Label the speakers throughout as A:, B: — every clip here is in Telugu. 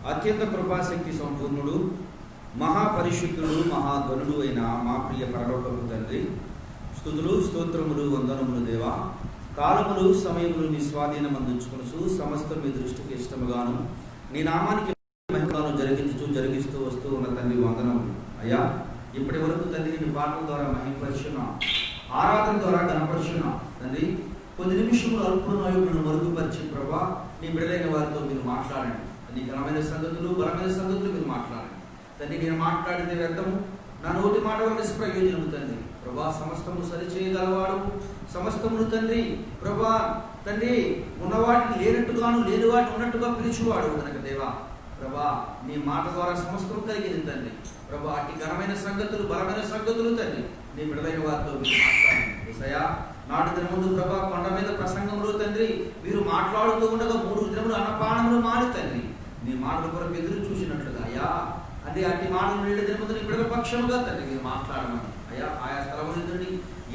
A: అత్యంత కృపాశక్తి సంపూర్ణుడు, మహాపరిశుద్ధుడు, మహాగణుడు అయిన మా ప్రియ పరలోకపు తండ్రి, స్తుతులు స్తోత్రములు వందనములు దేవా. కాలములు సమయములు నీ స్వాధీనమందుంచుకొనుచు సమస్తం మీ దృష్టికి ఇష్టముగాను నీ నామానికి మహిమగాను జరిగిస్తూ వస్తూ ఉన్న తండ్రి వందనములు అయ్యా. ఇప్పటి వరకు తండ్రి నీ పాటల ద్వారా మహిమపరిచున్నా, ఆరాధన ద్వారా గణపరిచున్నా తండ్రి. కొద్ది నిమిషములు అల్పనాయుడును మరుగుపరిచి ప్రభా నీ బిడ్డలైన వారితో మీరు మాట్లాడండి. నీ ఘనమైన సంగతులు, బలమైన సంగతులు మీరు మాట్లాడండి తండ్రి. నేను మాట్లాడితే వ్యర్థము, నా నోటి మాట వల్ల నిష్ప్రయోజనము తండ్రి. ప్రభా సమస్తము సరిచేయగలవాడు, సమస్తమును తండ్రి ప్రభా తండ్రి ఉన్నవాటిని లేనట్టుగాను లేని వాటిని ఉన్నట్టుగా పిలిచేవాడు కనుక దేవా ప్రభా నీ మాట ద్వారా సమస్తము కలిగింది తండ్రి. ప్రభా అట్టి ఘనమైన సంగతులు, బలమైన సంగతులు తండ్రి నీ బిడ్డలైన వారితో మీరు మాట్లాడండి. యేసయ్యా నాటి దినముందు ప్రభా కొండ మీద ప్రసంగంలో తండ్రి మీరు మాట్లాడుతూ ఉండగా 3 దినములు అన్నపానములు మాని తండ్రి నీ మాటల కొరకు ఎదురు చూసినట్లుగా అయ్యా అంటే అట్టి మాటలు 7 దినముందు నీ బిడ్డల పక్షముగా తండ్రి మీరు మాట్లాడమని అయ్యా. ఆయా స్థలము నుండి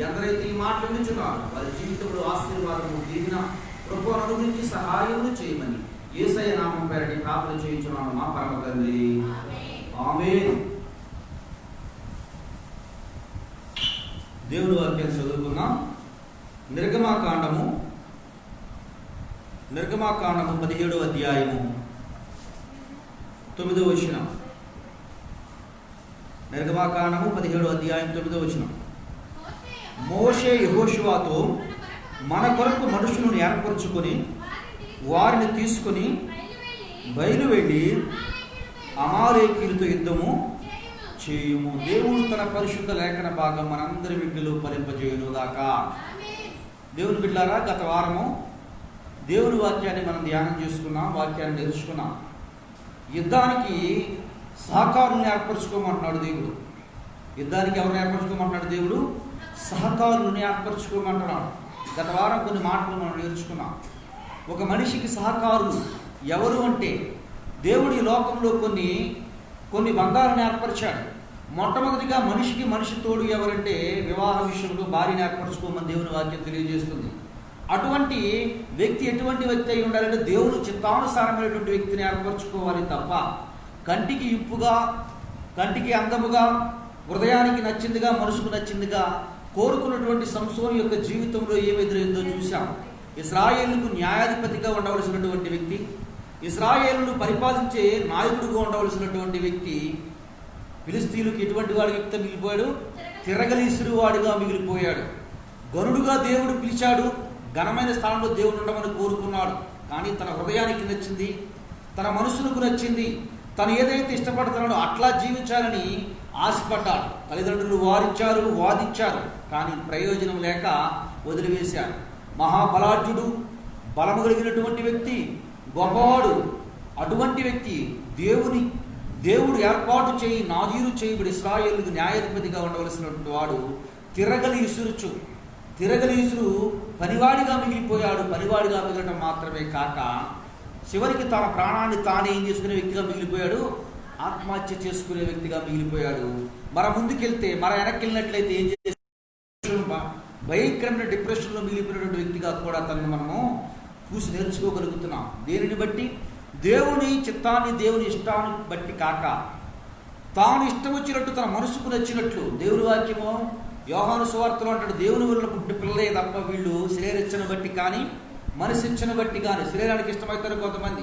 A: ఎందరైతే ఈ మాటలు వింటున్నారో వారి జీవితంలో ఆశీర్వాదము, దీవెన, కృపను అనుగ్రహించి సహాయములు చేయమని యేసయ్య నామం పేరటి ప్రార్థన చేయించున్నాను మా పరమ తండ్రి, ఆమేన్. దేవుని వాక్యం చదువుకున్నాం. నిర్గమాకాండము 17వ అధ్యాయము 9వ వచనం. నిర్గమాకాండము 17వ అధ్యాయం 9వ వచనం. మోషే యెహోషువతో మన కొరకు మనుషులను ఏర్పరచుకొని వారిని తీసుకొని బయలువెళ్ళి అమాలేకీయులతో యుద్ధము చేయుము. దేవుడు తన పరిశుద్ధ లేఖన భాగం మనందరి బిడ్డలు ఫలింపజేయును గాక. దేవుని బిడ్డలారా, గత వారము దేవుని వాక్యాన్ని మనం ధ్యానం చేసుకున్నాం, వాక్యాన్ని నేర్చుకున్నాం. యుద్ధానికి సహకారులను ఏర్పరచుకోమంటున్నాడు దేవుడు. యుద్ధానికి ఎవరిని ఏర్పరచుకోమంటున్నాడు దేవుడు? సహకారులను ఏర్పరచుకోమంటున్నాడు. గత వారం కొన్ని మాటలు మనం నేర్చుకున్నాం. ఒక మనిషికి సహకారులు ఎవరు అంటే దేవుడు ఈ లోకంలో కొన్ని బంధాలను ఏర్పరిచాడు. మొట్టమొదటిగా మనిషికి మనిషి తోడు ఎవరంటే వివాహ విషయంలో భార్యను ఏర్పరచుకోమని దేవుని వాక్యం తెలియజేస్తుంది. అటువంటి వ్యక్తి ఎటువంటి వ్యక్తి అయి ఉండాలంటే దేవుడు చిత్తానుసారమైనటువంటి వ్యక్తిని ఏర్పరచుకోవాలి తప్ప కంటికి ఇప్పుగా, కంటికి అందముగా, హృదయానికి నచ్చిందిగా, మనసుకు నచ్చిందిగా కోరుకున్నటువంటి సంసోను యొక్క జీవితంలో ఏమి ఎదురైందో చూశాం. ఇశ్రాయేలుకు న్యాయాధిపతిగా ఉండవలసినటువంటి వ్యక్తి, ఇశ్రాయేలును పరిపాలించే నాయకుడిగా ఉండవలసినటువంటి వ్యక్తి ఫిలిస్తీయులకు ఎటువంటి వాడి వ్యక్తి మిగిలిపోయాడు? తిరగలీసురు వాడిగా మిగిలిపోయాడు. గనుడుగా దేవుడు పిలిచాడు, ఘనమైన స్థానంలో దేవుడు ఉండమని కోరుకున్నాడు. కానీ తన హృదయానికి నచ్చింది, తన మనసులకు నచ్చింది, తను ఏదైతే ఇష్టపడుతున్నాడో అట్లా జీవించాలని ఆశపడ్డాడు. తల్లిదండ్రులు వాదించారు, కానీ ప్రయోజనం లేక వదిలివేశారు. మహాబలాఢ్యుడు, బలము కలిగినటువంటి వ్యక్తి, గొప్పవాడు. అటువంటి వ్యక్తి దేవుడు ఏర్పాటు చేయి నాజీరు చేయబడి ఇశ్రాయేలుకు న్యాయాధిపతిగా ఉండవలసినటువంటి వాడు తిరగలీసురు పనివాడిగా మిగిలిపోయాడు. పనివాడిగా మిగలడం మాత్రమే కాక చివరికి తన ప్రాణాన్ని తానే ఏం చేసుకునే వ్యక్తిగా మిగిలిపోయాడు, ఆత్మహత్య చేసుకునే వ్యక్తిగా మిగిలిపోయాడు. వెనక్కి వెళ్ళినట్లయితే ఏం చేసి భయంకరమైన డిప్రెషన్లో మిగిలిపోయినటువంటి వ్యక్తిగా కూడా తనను మనము చూసి నేర్చుకోగలుగుతున్నాం. దేనిని బట్టి? దేవుని చిత్తాన్ని, దేవుని ఇష్టాన్ని బట్టి కాక తాను ఇష్టం వచ్చినట్టు తన మనసుకు నచ్చినట్లు. దేవుని వాక్యము యోహాను సువార్తలో అంటాడు, దేవుని వల్ల పుట్టిన పిల్లలే తప్ప వీళ్ళు శరీరచ్చను బట్టి కానీ మనసిచ్చను బట్టి కానీ, శరీరానికి ఇష్టమవుతారు కొంతమంది,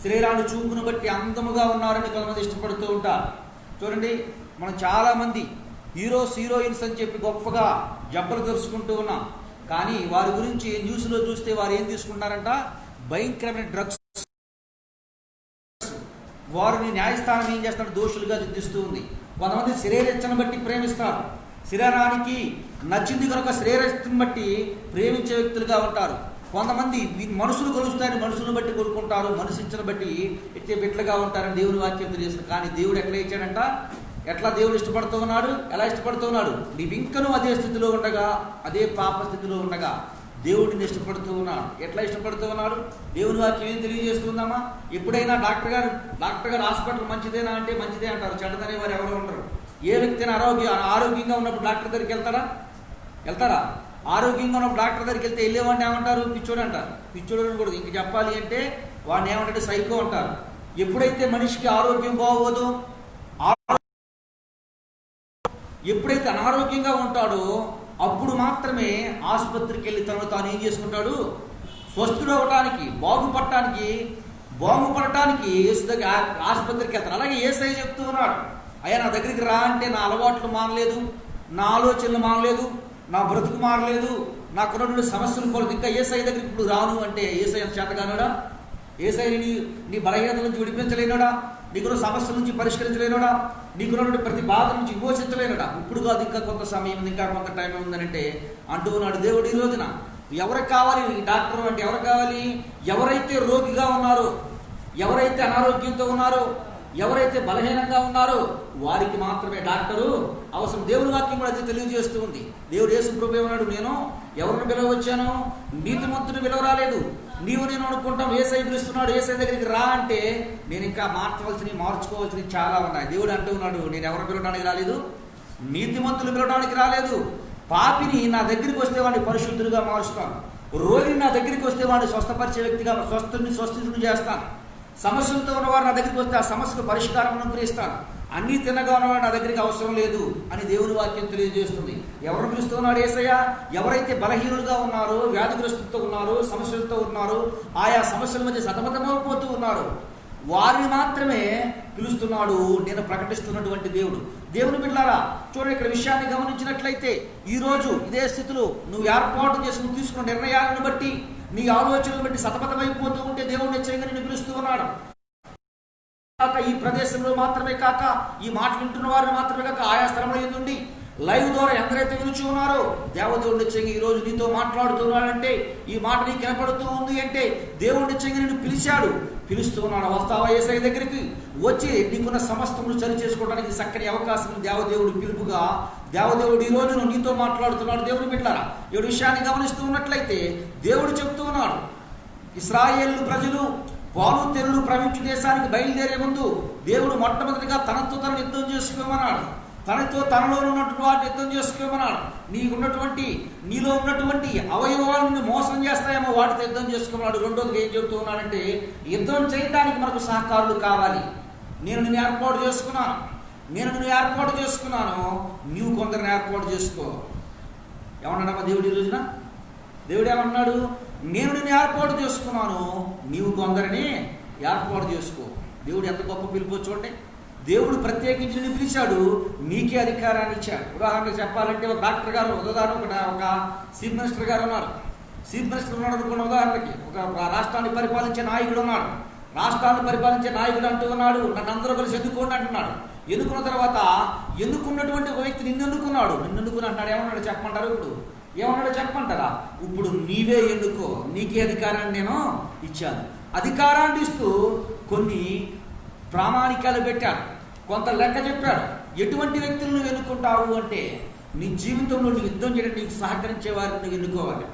A: శరీరాన్ని చూపును బట్టి అందముగా ఉన్నారని కొంతమంది ఇష్టపడుతూ ఉంటారు. చూడండి, మనం చాలామంది హీరోయిన్స్ అని చెప్పి గొప్పగా జబ్బలు తెరుచుకుంటూ ఉన్నాం. కానీ వారి గురించి న్యూస్లో చూస్తే వారు ఏం తీసుకుంటారంట? భయంకరమైన డ్రగ్స్. వారిని న్యాయస్థానం ఏం చేస్తాడు? దోషులుగా దిద్దిస్తూ ఉంది. కొంతమంది శరీరచ్చను బట్టి ప్రేమిస్తారు, శరీరానికి నచ్చింది కనుక శరీరస్థితిని బట్టి ప్రేమించే వ్యక్తులుగా ఉంటారు. కొంతమంది మనసులు కలుస్తాయని మనసును బట్టి కొనుక్కుంటారు, మనసిచ్చను బట్టి ఎత్తే బిడ్డలుగా ఉంటారని దేవుని వాక్యం తెలియజేస్తారు. కానీ దేవుడు ఎట్లా ఇచ్చాడంట? ఎట్లా దేవుడు ఇష్టపడుతూ ఉన్నాడు? ఎలా ఇష్టపడుతూ ఉన్నాడు? నీవు ఇంకనూ అదే స్థితిలో ఉండగా, అదే పాప స్థితిలో ఉండగా దేవుడిని ఇష్టపడుతూ ఉన్నాడు. ఎట్లా ఇష్టపడుతూ ఉన్నాడు? దేవుని వాక్యం ఏం తెలియజేస్తుందమ్మా? ఎప్పుడైనా డాక్టర్ గారు హాస్పిటల్ మంచిదేనా అంటే మంచిదే అంటారు, చెడ్డదనే వారు ఎవరు ఉండరు. ఏ వ్యక్తి అయినా ఆరోగ్యంగా ఉన్నప్పుడు డాక్టర్ దగ్గరికి వెళ్తారా? ఆరోగ్యంగా ఉన్నప్పుడు డాక్టర్ దగ్గరికి వెళ్తే వెళ్ళేవాడిని ఏమంటారు? పిచ్చోడు అంటారు. పిచ్చోడు అనకూడదు, ఇంక చెప్పాలి అంటే వాడిని ఏమంటే సైకో అంటారు. ఎప్పుడైతే మనిషికి ఆరోగ్యం బాగోదో, ఎప్పుడైతే అనారోగ్యంగా ఉంటాడో అప్పుడు మాత్రమే ఆసుపత్రికి వెళ్ళి తనను తాను ఏం చేసుకుంటాడు, స్వస్థుడవటానికి, బాగుపడటానికి యేసు దగ్గర ఆసుపత్రికి వెళ్తాడు. అలాగే యేసయ్య చెప్తూ ఉన్నాడు, అయ్యా నా దగ్గరికి రా అంటే నా అలవాట్లు మారలేదు, నా ఆలోచనలు మారలేదు, నా బ్రతుకు మారలేదు, నాకున్నటువంటి సమస్యలు కొరకు ఇంకా యేసయ్య దగ్గరికి ఇప్పుడు రాను అంటే యేసయ్య చేతగానడా? యేసయ్య నీ బలహీనత నుంచి విడిపించలేనడా? నీకున్న సమస్యల నుంచి పరిష్కరించలేనడా? నీకున్నటువంటి ప్రతి బాధ నుంచి విమోచించలేనడా? ఇప్పుడు కాదు, ఇంకా కొంత సమయం ఉంది, ఇంకా కొంత టైం ఉందనంటే అంటూ ఉన్నాడు దేవుడు. ఈ రోజున ఎవరికి కావాలి డాక్టర్ అంటే? ఎవరికి కావాలి? ఎవరైతే రోగిగా ఉన్నారో, ఎవరైతే అనారోగ్యంతో ఉన్నారో, ఎవరైతే బలహీనంగా ఉన్నారో వారికి మాత్రమే డాక్టరు అవసరం. దేవుని వాక్యం కూడా అది తెలియజేస్తూ ఉంది. దేవుడు యేసు ప్రభువు ఏమన్నాడు, నేను ఎవరిని పిలవచ్చాను? నీతిమంతుని పిలవరాలేదు. నీవు నేను అనుకుంటాం యేసయ్య పిలుస్తున్నాడు, యేసయ్య దగ్గరికి రా అంటే నేను ఇంకా మార్చుకోవాల్సినవి చాలా ఉన్నాయి. దేవుడు అంటూ ఉన్నాడు, నేను ఎవరిని పిలవడానికి రాలేదు, నీతిమంతులు పిలవడానికి రాలేదు. పాపిని నా దగ్గరికి వస్తే వాడిని పరిశుద్ధులుగా మారుస్తాను, రోగిని నా దగ్గరికి వస్తే వాడిని స్వస్థపరిచే వ్యక్తిగా స్వస్థుని చేస్తాను, సమస్యలతో ఉన్నవారు నా దగ్గరికి వస్తే ఆ సమస్యకు పరిష్కారం అనుగ్రహిస్తాను, అన్నీ తిన్నగా ఉన్నవారు నా దగ్గరికి అవసరం లేదు అని దేవుని వాక్యం తెలియజేస్తుంది. ఎవరు పిలుస్తున్నాడు యేసయ్య? ఎవరైతే బలహీనులుగా ఉన్నారో, వ్యాధిగ్రస్తులతో ఉన్నారో, సమస్యలతో ఉన్నారో, ఆయా సమస్యల మధ్య సతమతమైపోతూ ఉన్నారు, వారిని మాత్రమే పిలుస్తున్నాడు నేను ప్రకటిస్తున్నటువంటి దేవుడు. దేవుని బిడ్డలారా చూడండి, ఇక్కడ విషయాన్ని గమనించినట్లయితే ఈరోజు ఇదే స్థితిలో నువ్వు ఏర్పాటు చేసుకుని తీసుకున్న నిర్ణయాలను బట్టి, నీ ఆలోచనలు బట్టి సతమతమైపోతూ ఉంటే దేవుడు నిశ్చయంగా నిన్ను పిలుస్తూ ఉన్నాడు. ఈ ప్రదేశంలో మాత్రమే కాక, ఈ మాట వింటున్న వారిని మాత్రమే కాక, ఆయా స్థలంలో ఎందుండి లైవ్ ద్వారా ఎందరైతే విలుచి ఉన్నారో దేవదేవుడు నిశ్చయంగా ఈ రోజు నీతో మాట్లాడుతున్నాడంటే, ఈ మాట నీకు వినపడుతూ ఉంది అంటే దేవుడు నిశ్చయంగా నిన్ను పిలుస్తూ ఉన్నాడు. వస్తావా యేసయ్య దగ్గరికి? వచ్చి నీకున్న సమస్తమును సరి చేసుకోవడానికి చక్కని అవకాశం దేవదేవుడు పిలుపుగా దేవదేవుడు ఈ రోజును నీతో మాట్లాడుతున్నాడు. దేవుని బిడ్డలారా ఈ విషయాన్ని గమనిస్తూ ఉన్నట్లయితే దేవుడు చెప్తూ ఉన్నాడు, ఇశ్రాయేలు ప్రజలు పాలు తెరులు ప్రవహించు దేశానికి బయలుదేరే ముందు దేవుడు మొట్టమొదటిగా తనతో తను యుద్ధం చేసుకోమన్నాడు. తనలో ఉన్నటువంటి వాటిని యుద్ధం చేసుకోమన్నాడు. నీలో ఉన్నటువంటి అవయవాలను మోసం చేస్తాయేమో వాటితో యుద్ధం చేసుకోమన్నాడు. రెండోది ఏం చెబుతూ ఉన్నాడంటే, యుద్ధం చేయడానికి మనకు సహకారులు కావాలి. నేను నిన్ను ఏర్పాటు చేసుకున్నాను, నీవు కొందరిని ఏర్పాటు చేసుకో. ఏమన్నాడమ్మా దేవుడు ఈ రోజున? దేవుడు ఏమన్నాడు? నేను నిన్ను ఏర్పాటు చేసుకున్నాను, నీవు కొందరిని ఏర్పాటు చేసుకో. దేవుడు ఎంత గొప్ప పిలుపు చూడండి. దేవుడు ప్రత్యేకించి నిన్ను పిలిచాడు, నీకే అధికారాన్ని ఇచ్చాడు. ఉదాహరణకు చెప్పాలంటే ఒక డాక్టర్ గారు, ఒక చీఫ్ మినిస్టర్ గారు ఉన్నారు. చీఫ్ మినిస్టర్ ఉన్నాడు అనుకున్న ఉదాహరణకి, ఒక రాష్ట్రాన్ని పరిపాలించే నాయకుడు ఉన్నాడు. రాష్ట్రాన్ని పరిపాలించే నాయకుడు అంటూ ఉన్నాడు, నన్ను అందరూ కలిసి ఎన్నుకోండి అంటున్నాడు. ఎన్నుకున్న తర్వాత ఎన్నుకున్నటువంటి ఒక వ్యక్తి నిన్ను ఎన్నుకున్నాడు అంటున్నాడు. ఏమన్నాడు చెప్పమంటారు? ఏమన్నాడు చెప్పమంటారా? ఇప్పుడు నీవే ఎన్నుకో, నీకే అధికారాన్ని నేను ఇచ్చాను. అధికారాన్ని ఇస్తూ కొన్ని ప్రామాణికాలు పెట్టాడు, కొంత లెక్క చెప్పాడు. ఎటువంటి వ్యక్తులను నువ్వు ఎన్నుకుంటావు అంటే, నీ జీవితంలో నువ్వు యుద్ధం చేయడం నీకు సహకరించే వారిని నువ్వు ఎన్నుకోవాలి.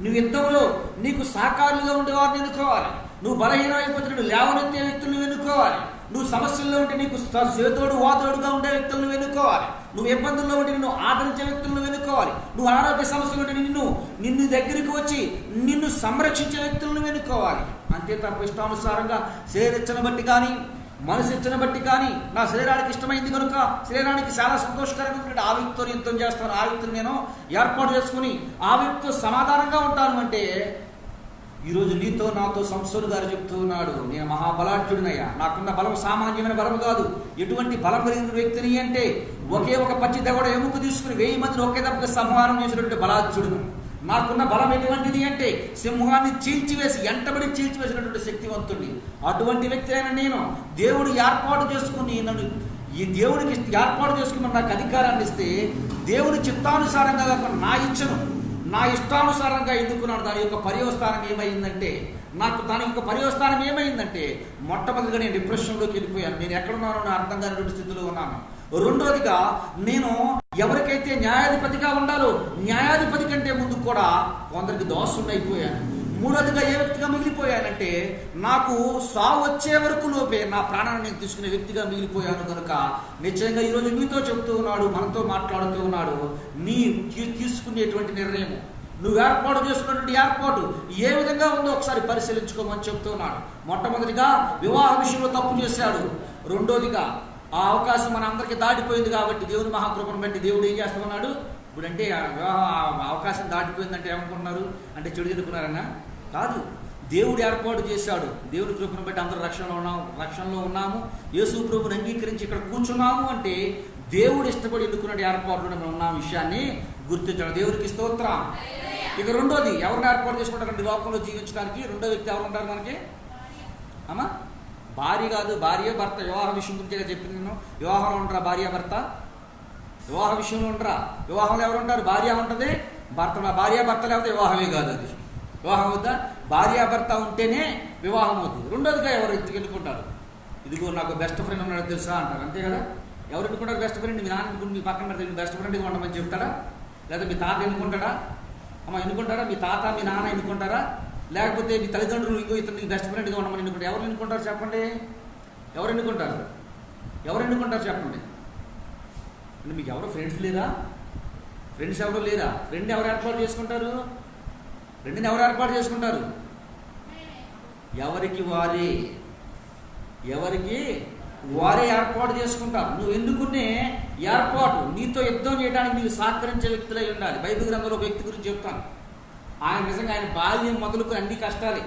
A: నువ్వు యుద్ధంలో నీకు సహకారులుగా ఉండే వారిని ఎన్నుకోవాలి. నువ్వు బలహీనమైపోతున్న లేవనెత్తే వ్యక్తులను ఎన్నుకోవాలి. నువ్వు సమస్యల్లో ఉంటే నీకు చేతోడు వాతోడుగా ఉండే వ్యక్తులను ఎన్నుకోవాలి. నువ్వు ఇబ్బందుల్లో ఉంటే నిన్ను ఆదరించే వ్యక్తులను ఎన్నుకోవాలి. నువ్వు అనారోగ్య సమస్యలు ఉంటే నిన్ను దగ్గరికి వచ్చి నిన్ను సంరక్షించే వ్యక్తులను ఎన్నుకోవాలి. అంతే తప్ప ఇష్టానుసారంగా శరీరచ్చను బట్టి కానీ, మనసు ఇచ్చను బట్టి కానీ, నా శరీరానికి ఇష్టమైంది కనుక, శరీరానికి చాలా సంతోషకరంగా ఆ వ్యక్తితో యుద్ధం చేస్తాను, ఆ వ్యక్తిని నేను ఏర్పాటు చేసుకుని ఆ వ్యక్తితో సమాధానంగా ఉంటాను అంటే, ఈరోజు నీతో నాతో సంసోను గారు చెప్తూ ఉన్నాడు, నేను మహాబలాఢ్యుడినయ్యా, నాకున్న బలం సామాన్యమైన బలం కాదు. ఎటువంటి బలం కలిగిన వ్యక్తిని అంటే, ఒకే ఒక పచ్చి దెబ్బ ఎముక తీసుకుని 1000 మందిని ఒకే దెబ్బకి సంహారం చేసినటువంటి బలాఢ్యుడును. నాకున్న బలం ఎటువంటిది అంటే, సింహాన్ని ఎంటబడి చీల్చివేసినటువంటి శక్తివంతుడిని. అటువంటి వ్యక్తి అయిన నేను దేవుడు ఏర్పాటు చేసుకుని ఈ దేవుడికి ఏర్పాటు చేసుకుని నాకు అధికారాన్ని ఇస్తే, దేవుని చిత్తానుసారంగా కాకుండా నా ఇష్టానుసారంగా ఎన్నుకున్నాడు. దాని యొక్క పర్యవస్థానం ఏమైందంటే మొట్టమొదటిగా నేను డిప్రెషన్లోకి వెళ్ళిపోయాను. నేను ఎక్కడున్నానో నా అర్థం కానిటువంటి స్థితిలో ఉన్నాను. రెండోదిగా నేను ఎవరికైతే న్యాయాధిపతిగా ఉండాలో న్యాయాధిపతి కంటే ముందు కూడా కొందరికి దోషుని అయిపోయాను. మూడోదిగా ఏ వ్యక్తిగా మిగిలిపోయానంటే, నాకు సావు వచ్చే వరకు లోపే నా ప్రాణాన్ని నేను తీసుకునే వ్యక్తిగా మిగిలిపోయాను. కనుక నిశ్చయంగా ఈరోజు మీతో చెప్తూ ఉన్నాడు, మనతో మాట్లాడుతూ ఉన్నాడు, నీ తీసుకునేటువంటి నిర్ణయము, నువ్వు ఏర్పాటు చేసుకున్నటువంటి ఏర్పాటు ఏ విధంగా ఉందో ఒకసారి పరిశీలించుకోమని చెప్తున్నాడు. మొట్టమొదటిగా వివాహ విషయంలో తప్పు చేశాడు. రెండోదిగా ఆ అవకాశం మన అందరికీ దాటిపోయింది కాబట్టి దేవుని మహాకృపను బట్టి దేవుడు ఏం చేస్తున్నాడు? ఇప్పుడంటే అవకాశం దాటిపోయిందంటే ఏమనుకుంటున్నారు? అంటే చెడు జరుపుకున్నారన్నా? కాదు, దేవుడు ఏర్పాటు చేశాడు. దేవుని కృపను బట్టి అందరూ రక్షణలో ఉన్నాము. యేసు ప్రభువుని అంగీకరించి ఇక్కడ కూర్చున్నాము అంటే దేవుడు ఇష్టపడి ఎన్నుకున్న ఏర్పాటులో మనం ఉన్న విషయాన్ని గుర్తించడం. దేవుడికి స్తోత్రం. ఇక రెండోది, ఎవరిని ఏర్పాటు చేసుకుంటారంటే లోకంలో జీవించడానికి రెండో వ్యక్తి ఎవరు ఉంటారు మనకి? అమ్మా, భార్య కాదు, భార్య భర్త. వివాహ విషయం గురించి చెప్పింది నేను. వివాహంలో ఉండరా భార్య భర్త? వివాహ విషయంలో ఉండరా? వివాహంలో ఎవరు ఉంటారు? భార్య ఉంటుంది, భర్త. భార్య భర్త లేకపోతే వివాహమే కాదు. అది వివాహం అవుద్దా? భార్యాభర్త ఉంటేనే వివాహం అవుతుంది. రెండోదిగా ఎవరు ఎన్నుకుంటారు? ఇదిగో నాకు బెస్ట్ ఫ్రెండ్ ఉన్నాడు తెలుసా అంటారు, అంతే కదా? ఎవరు ఎన్నుకుంటారు బెస్ట్ ఫ్రెండ్? మీ నాన్న ఎన్నుకుంటే మీ పక్కన పెడితే బెస్ట్ ఫ్రెండ్గా ఉండమని చెప్తాడా? లేదా మీ తాత ఎన్నుకుంటాడా? అమ్మ ఎన్నుకుంటారా? మీ తాత మీ నాన్న ఎన్నుకుంటారా? లేకపోతే మీ తల్లిదండ్రులు ఇంకో ఇతనికి బెస్ట్ ఫ్రెండ్గా ఉండమని ఎన్నుకుంటారు? ఎవరు ఎన్నుకుంటారు చెప్పండి? ఎవరు ఎన్నుకుంటారు? ఎవరు ఎన్నుకుంటారు చెప్పండి? అంటే మీకు ఎవరు ఫ్రెండ్స్ లేరా? ఫ్రెండ్స్ ఎవరు లేరా? ఫ్రెండ్ ఎవరు ఏర్పాటు చేసుకుంటారు? ఫ్రెండ్ని ఎవరు ఏర్పాటు చేసుకుంటారు? ఎవరికి వారే ఏర్పాటు చేసుకుంటారు. నువ్వు ఎన్నుకునే ఏర్పాటు నీతో యుద్ధం చేయడానికి నీకు సహకరించే వ్యక్తులై ఉండాలి. బైబిల్ గ్రంథంలో ఒక వ్యక్తి గురించి చెప్తాను. ఆయన నిజంగా ఆయన బాల్యం మొదలుకొని అన్ని కష్టాలే,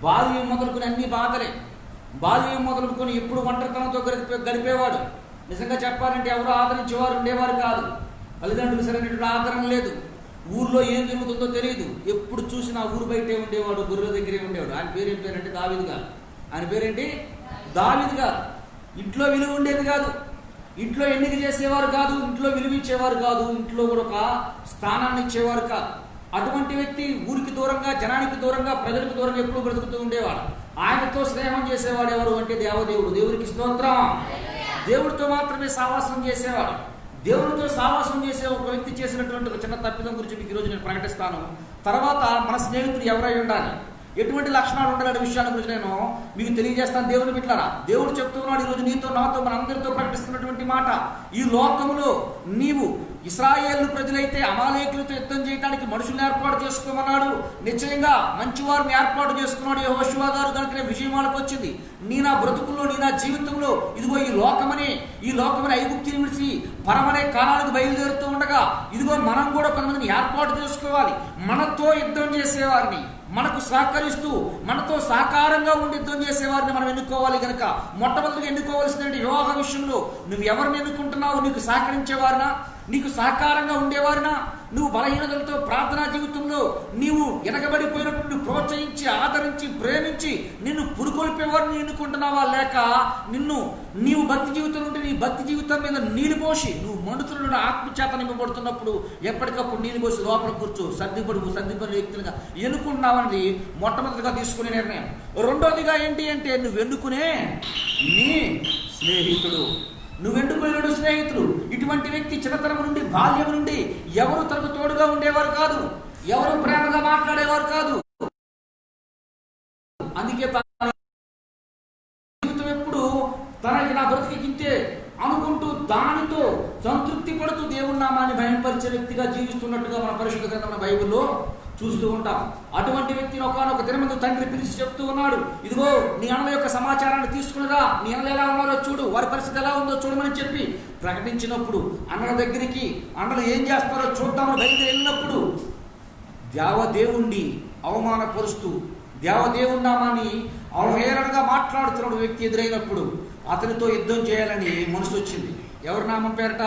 A: బాల్యం మొదలుకొని అన్ని బాధలే, బాల్యం మొదలుకొని ఎప్పుడు ఒంటరితనంతో గడిపేవాడు. నిజంగా చెప్పాలంటే ఎవరు ఆదరించేవారు ఉండేవారు కాదు. తల్లిదండ్రులు సరైనటువంటి ఆదరణ లేదు. ఊర్లో ఏం జరుగుతుందో తెలియదు. ఎప్పుడు చూసినా ఊరు బయటే ఉండేవాడు, గొర్రెల దగ్గరే ఉండేవాడు. ఆయన పేరేం పేరంటే దావీదు గారు. ఆయన పేరేంటి? దావీదు గారు. ఇంట్లో విలువ ఉండేది కాదు, ఇంట్లో ఎన్నిక చేసేవారు కాదు, ఇంట్లో విలువ ఇచ్చేవారు కాదు, ఇంట్లో కూడా ఒక స్థానాన్ని ఇచ్చేవారు కాదు. అటువంటి వ్యక్తి ఊరికి దూరంగా, జనానికి దూరంగా, ప్రజలకు దూరంగా ఎప్పుడు బ్రతుకుతూ ఉండేవాడు. ఆయనతో స్నేహం చేసేవాడు ఎవరు అంటే దేవదేవుడు. దేవుడికి స్తోత్రం. దేవుడితో మాత్రమే సావాసం చేసేవాడు. దేవుడితో సావాసం చేసే ఒక వ్యక్తి చేసినటువంటి ఒక చిన్న తప్పిదం గురించి మీకు ఈరోజు నేను ప్రకటిస్తాను. తర్వాత మన స్నేహితుడు ఎవరై ఉండాలి, ఎటువంటి లక్షణాలు ఉండాలనే విషయాల గురించి నేను మీకు తెలియజేస్తాను. దేవుని బిడ్డలారా, దేవుడు చెప్తున్నాడు ఈరోజు నీతో, నాతో, మనందరితో ప్రకటిస్తున్నటువంటి మాట. ఈ లోకములో నీవు ఇశ్రాయేలు ప్రజలైతే అమాలేకులతో యుద్ధం చేయడానికి మనుషులను ఏర్పాటు చేసుకోమన్నాడు. నిశ్చయంగా మంచివారిని ఏర్పాటు చేసుకున్నాడు యెహోషువ గారు. కనుకనే విజయం వాళ్ళకి వచ్చింది. నీ నా బ్రతుకుల్లో, నీ నా జీవితంలో ఇదిగో ఈ లోకమని ఐగుప్తిని విడిచి పరమనే కాలానికి బయలుదేరుతూ ఉండగా ఇదిగో మనం కూడా కొంతమందిని ఏర్పాటు చేసుకోవాలి. మనతో యుద్ధం చేసేవారిని, మనకు సహకరిస్తూ మనతో సహకారంగా ఉండి యుద్ధం చేసేవారిని మనం ఎన్నుకోవాలి. కనుక మొట్టమొదటిగా ఎన్నుకోవాల్సిన వివాహ విషయంలో నువ్వు ఎవరిని ఎన్నుకుంటున్నావు? నీకు సహకరించేవారినా, నీకు సహకారంగా ఉండేవారినా, నువ్వు బలహీనతలతో ప్రార్థనా జీవితంలో నీవు ఎనగబడిపోయినప్పుడు ప్రోత్సహించి, ఆదరించి, ప్రేమించి నిన్ను పురుకొల్పేవారిని ఎన్నుకుంటున్నావా? లేక నీవు భక్తి జీవితం ఉంటే నీ భక్తి జీవితం మీద నీళ్ళు పోసి నువ్వు మండుతున్న ఆత్మచేత నింపబడుతున్నప్పుడు ఎప్పటికప్పుడు నీళ్ళు పోసి లోపల కూర్చో సర్దిపడి వ్యక్తులుగా ఎన్నుకుంటున్నావని మొట్టమొదటిగా తీసుకునే నిర్ణయం. రెండోదిగా ఏంటి అంటే నువ్వు ఎన్నుకునే నీ స్నేహితుడు, నువ్వెండుకునేడు స్నేహితుడు. ఇటువంటి వ్యక్తి చిన్నతనం నుండి, బాల్యం నుండి ఎవరు తనకు తోడుగా ఉండేవారు కాదు, ఎవరు ప్రేమగా మాట్లాడేవారు కాదు. అందుకే జీవితం ఎప్పుడు తనకి నా బ్రతికింతే అనుకుంటూ దానితో సంతృప్తి పడుతూ దేవుని నామాన్ని భయంపరిచే వ్యక్తిగా జీవిస్తున్నట్టుగా మన పరిశుద్ధ గ్రంథమైన బైబిల్లో చూస్తూ ఉంటాం. అటువంటి వ్యక్తిని ఒకనొక దినమందు తండ్రి పిలిచి చెప్తూ ఉన్నాడు, ఇదిగో నీ అన్నల యొక్క సమాచారాన్ని తీసుకునిరా, నీ అన్నలు ఎలా ఉన్నారో చూడు, వారి పరిస్థితి ఎలా ఉందో చూడమని చెప్పి ప్రకటించినప్పుడు అన్నల దగ్గరికి అన్నలు ఏం చేస్తారో చూద్దామని బయలుదేరి వెళ్ళినప్పుడు దేవదేవుణ్ణి అవమానపరుస్తూ దేవదేవుని నామాన్ని అవహేళనగా మాట్లాడుతున్న వ్యక్తి ఎదురైనప్పుడు అతనితో యుద్ధం చేయాలని మనసు వచ్చింది. ఎవరి నామం పేరట?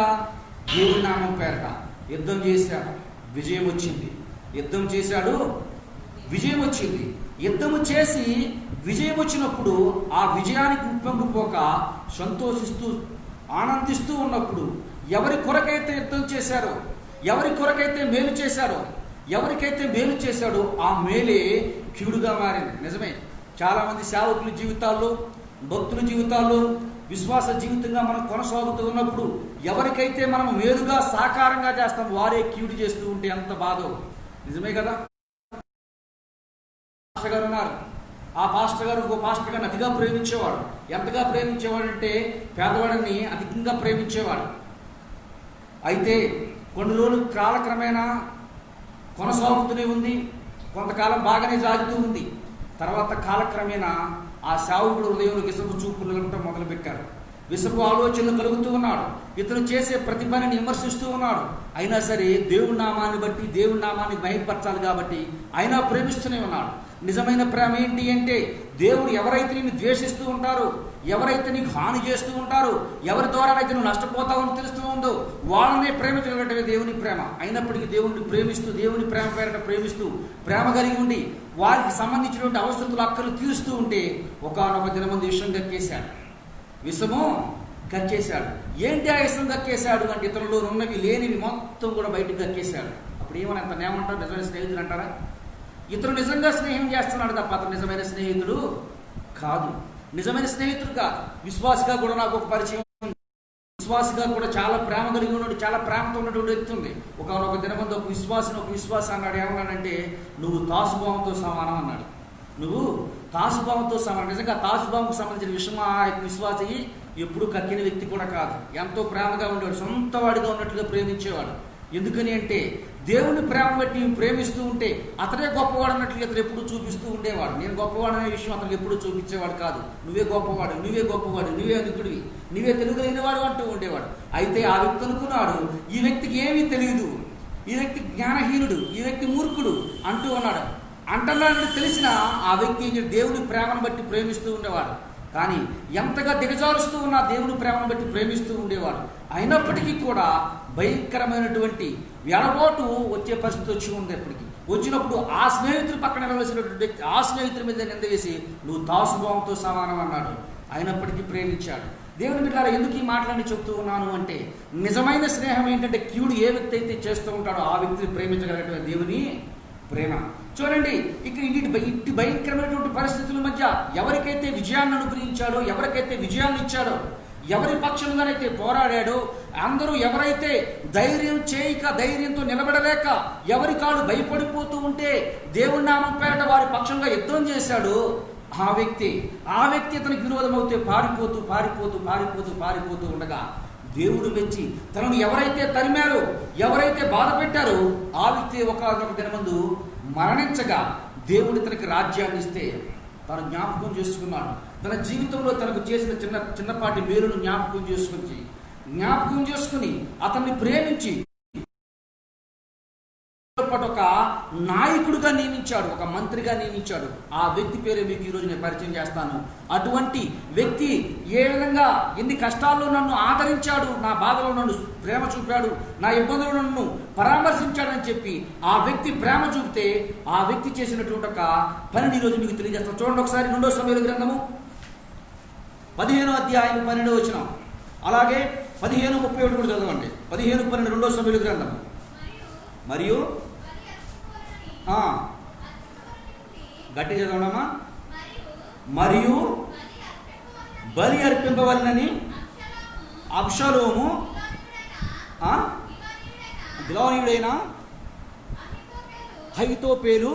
A: దేవుని నామం పేరట యుద్ధం చేశాడు, విజయం వచ్చింది. యుద్ధం చేశాడు, విజయం వచ్చింది. యుద్ధము చేసి విజయం వచ్చినప్పుడు ఆ విజయానికి ఉప్పొంగిపోక సంతోషిస్తూ ఆనందిస్తూ ఉన్నప్పుడు ఎవరి కొరకైతే యుద్ధం చేశారో, ఎవరి కొరకైతే మేలు చేశారో, ఎవరికైతే మేలు చేశాడో ఆ మేలే కీడుగా మారింది. నిజమే, చాలామంది సేవకుల జీవితాల్లో, భక్తుల జీవితాల్లో, విశ్వాస జీవితంగా మనం కొనసాగుతూ ఉన్నప్పుడు ఎవరికైతే మనం మేలుగా సాకారంగా చేస్తాం వారే కీడు చేస్తూ ఉంటే ఎంత బాధో. నిజమే కదా? పాస్టర్ గారు ఉన్నారు, ఆ పాస్టర్ గారు ఇంకో పాస్టర్ గారిని అతిగా ప్రేమించేవాడు. ఎంతగా ప్రేమించేవాడు అంటే పేదవాడిని అధికంగా ప్రేమించేవాడు. అయితే కొన్ని రోజులు కాలక్రమేణా కొనసాగుతూనే ఉంది. కొంతకాలం బాగానే సాగుతూ ఉంది. తర్వాత కాలక్రమేణా ఆ సేవకుడు హృదయంలో విసపు చూపులు నిలబడటం మొదలుపెట్టారు. విసపు ఆలోచనలు కలుగుతూ ఉన్నాడు. ఇతను చేసే ప్రతి పనిని విమర్శిస్తూ ఉన్నాడు. అయినా సరే దేవుడి నామాన్ని బట్టి, దేవుడి నామాన్ని బయటపరచాలి కాబట్టి అయినా ప్రేమిస్తూనే ఉన్నాడు. నిజమైన ప్రేమ ఏంటి అంటే, దేవుడు ఎవరైతే నిన్ను ద్వేషిస్తూ ఉంటారో, ఎవరైతే నీకు హాని చేస్తూ ఉంటారో, ఎవరి ద్వారా అయితే నువ్వు నష్టపోతావని తెలుస్తూ ఉందో వాళ్ళనే ప్రేమించగలగటమే దేవుని ప్రేమ. అయినప్పటికీ దేవుడిని ప్రేమిస్తూ, దేవుని ప్రేమ పేరట ప్రేమిస్తూ, ప్రేమ కలిగి ఉండి వారికి సంబంధించినటువంటి అవసరతలు అక్కలు తీరుస్తూ ఉంటే ఒకానొక దినమంది విషం కక్కేశాడు. విషము కక్కేశాడు. ఏంటి ఆ విషం కక్కేశాడు అంటే, ఇతరులో ఉన్నవి లేనివి మొత్తం కూడా బయటకు కక్కేశాడు. అప్పుడు ఏమంటారు? నిజమైన స్నేహితుడు అంటారా? ఇతను నిజంగా స్నేహం చేస్తున్నాడు తప్ప అతను నిజమైన స్నేహితుడు కాదు. నిజమైన స్నేహితుడు కాదు. విశ్వాసిగా కూడా నాకు ఒక పరిచయం, విశ్వాసిగా కూడా చాలా ప్రేమ కలిగి ఉన్నాడు, చాలా ప్రేమతో ఉన్నటువంటి వ్యక్తి ఉంది. ఒక దినమంది ఒక విశ్వాసం అన్నాడు. ఏమన్నాడంటే, నువ్వు తాసుబాముతో సమానం అన్నాడు. నువ్వు తాసుబాముతో సమానం. నిజంగా తాసుబాముకు సంబంధించిన విషయం ఆ విశ్వాసి ఎప్పుడు కక్కిన వ్యక్తి కూడా కాదు. ఎంతో ప్రేమగా ఉండేవాడు, సొంత వాడిగా ఉన్నట్లుగా ప్రేమించేవాడు. ఎందుకని అంటే, దేవుని ప్రేమ బట్టి ప్రేమిస్తూ ఉంటే అతనే గొప్పవాడు అన్నట్లుగా అతను ఎప్పుడు చూపిస్తూ ఉండేవాడు. నేను గొప్పవాడు అనే విషయం అతనికి ఎప్పుడు చూపించేవాడు కాదు. నువ్వే గొప్పవాడు, నువ్వే అనుకుడివి, నువ్వే తెలుగులేనివాడు అంటూ ఉండేవాడు. అయితే ఆ వ్యక్తి అనుకున్నాడు, ఈ వ్యక్తికి ఏమీ తెలియదు, ఈ వ్యక్తి జ్ఞానహీనుడు, ఈ వ్యక్తి మూర్ఖుడు అంటూ ఉన్నాడు. అంటున్నాడని తెలిసిన ఆ వ్యక్తి దేవుని ప్రేమను బట్టి ప్రేమిస్తూ ఉండేవాడు. కానీ ఎంతగా దిగజారుస్తూ ఉన్న దేవుని ప్రేమను బట్టి ప్రేమిస్తూ ఉండేవాడు. అయినప్పటికీ కూడా భయంకరమైనటువంటి ఎడబాటు వచ్చే పరిస్థితి వచ్చి ఉంది. ఎప్పటికీ వచ్చినప్పుడు ఆ స్నేహితుడు పక్కన నిలవలసినటువంటి వ్యక్తి ఆ స్నేహితుడి మీద నింద వేసి నువ్వు తాసుభావంతో సమానం అన్నాడు. అయినప్పటికీ ప్రేమించాడు. దేవుని బిడ్డలారా, ఎందుకు ఈ మాటలని చెప్తూ ఉన్నాను అంటే, నిజమైన స్నేహం ఏంటంటే, కీడు ఏ వ్యక్తి అయితే చేస్తూ ఉంటాడో ఆ వ్యక్తిని ప్రేమించగలిగే దేవుని ప్రేమ. చూడండి, ఇక్కడ ఇట్టి భయంకరమైనటువంటి పరిస్థితుల మధ్య ఎవరికైతే విజయాన్ని అనుగ్రహించాడో, ఎవరికైతే విజయాన్ని ఇచ్చాడో, ఎవరి పక్షంగానైతే పోరాడాడో, అందరూ ఎవరైతే ధైర్యం చేయక, ధైర్యంతో నిలబడలేక, ఎవరి కాళ్ళు భయపడిపోతూ ఉంటే దేవుడి నామం పేరట వారి పక్షంగా యుద్ధం చేశాడో ఆ వ్యక్తి అతనికి విరోధం అవుతే పారిపోతూ ఉండగా దేవుడు మెచ్చి తనను ఎవరైతే తరిమారో, ఎవరైతే బాధ పెట్టారో ఆ వ్యక్తి ఒక దినమందు మరణించగా దేవుడు తనకి రాజ్యాన్ని ఇస్తే తను జ్ఞాపకం చేసుకున్నాడు. తన జీవితంలో తనకు చేసిన చిన్నపాటి మేలును జ్ఞాపకం చేసుకుని అతన్ని ప్రేమించి ఒక నాయకుడిగా నియమించాడు, ఒక మంత్రిగా నియమించాడు. ఆ వ్యక్తి పేరే మీకు ఈరోజు నేను పరిచయం చేస్తాను. అటువంటి వ్యక్తి ఏ విధంగా ఎన్ని కష్టాల్లో నన్ను ఆదరించాడు, నా బాధలో నన్ను ప్రేమ చూపాడు, నా ఇబ్బందులు నన్ను పరామర్శించాడని చెప్పి ఆ వ్యక్తి ప్రేమ చూపితే ఆ వ్యక్తి చేసినటువంటి ఒక పనిని ఈరోజు మీకు తెలియజేస్తాను. చూడండి ఒకసారి 2 సమూయేలు గ్రంథము 15వ అధ్యాయం 12వ వచనం, అలాగే 15:31 కూడా చదవండి. 15:12 2 సమూయేలు గ్రంథం. మరియు గట్టి చదవడమా? మరియు బలి అర్పింపవలనని అబ్షాలోము గిలానీయుడైన అహీతోపెలు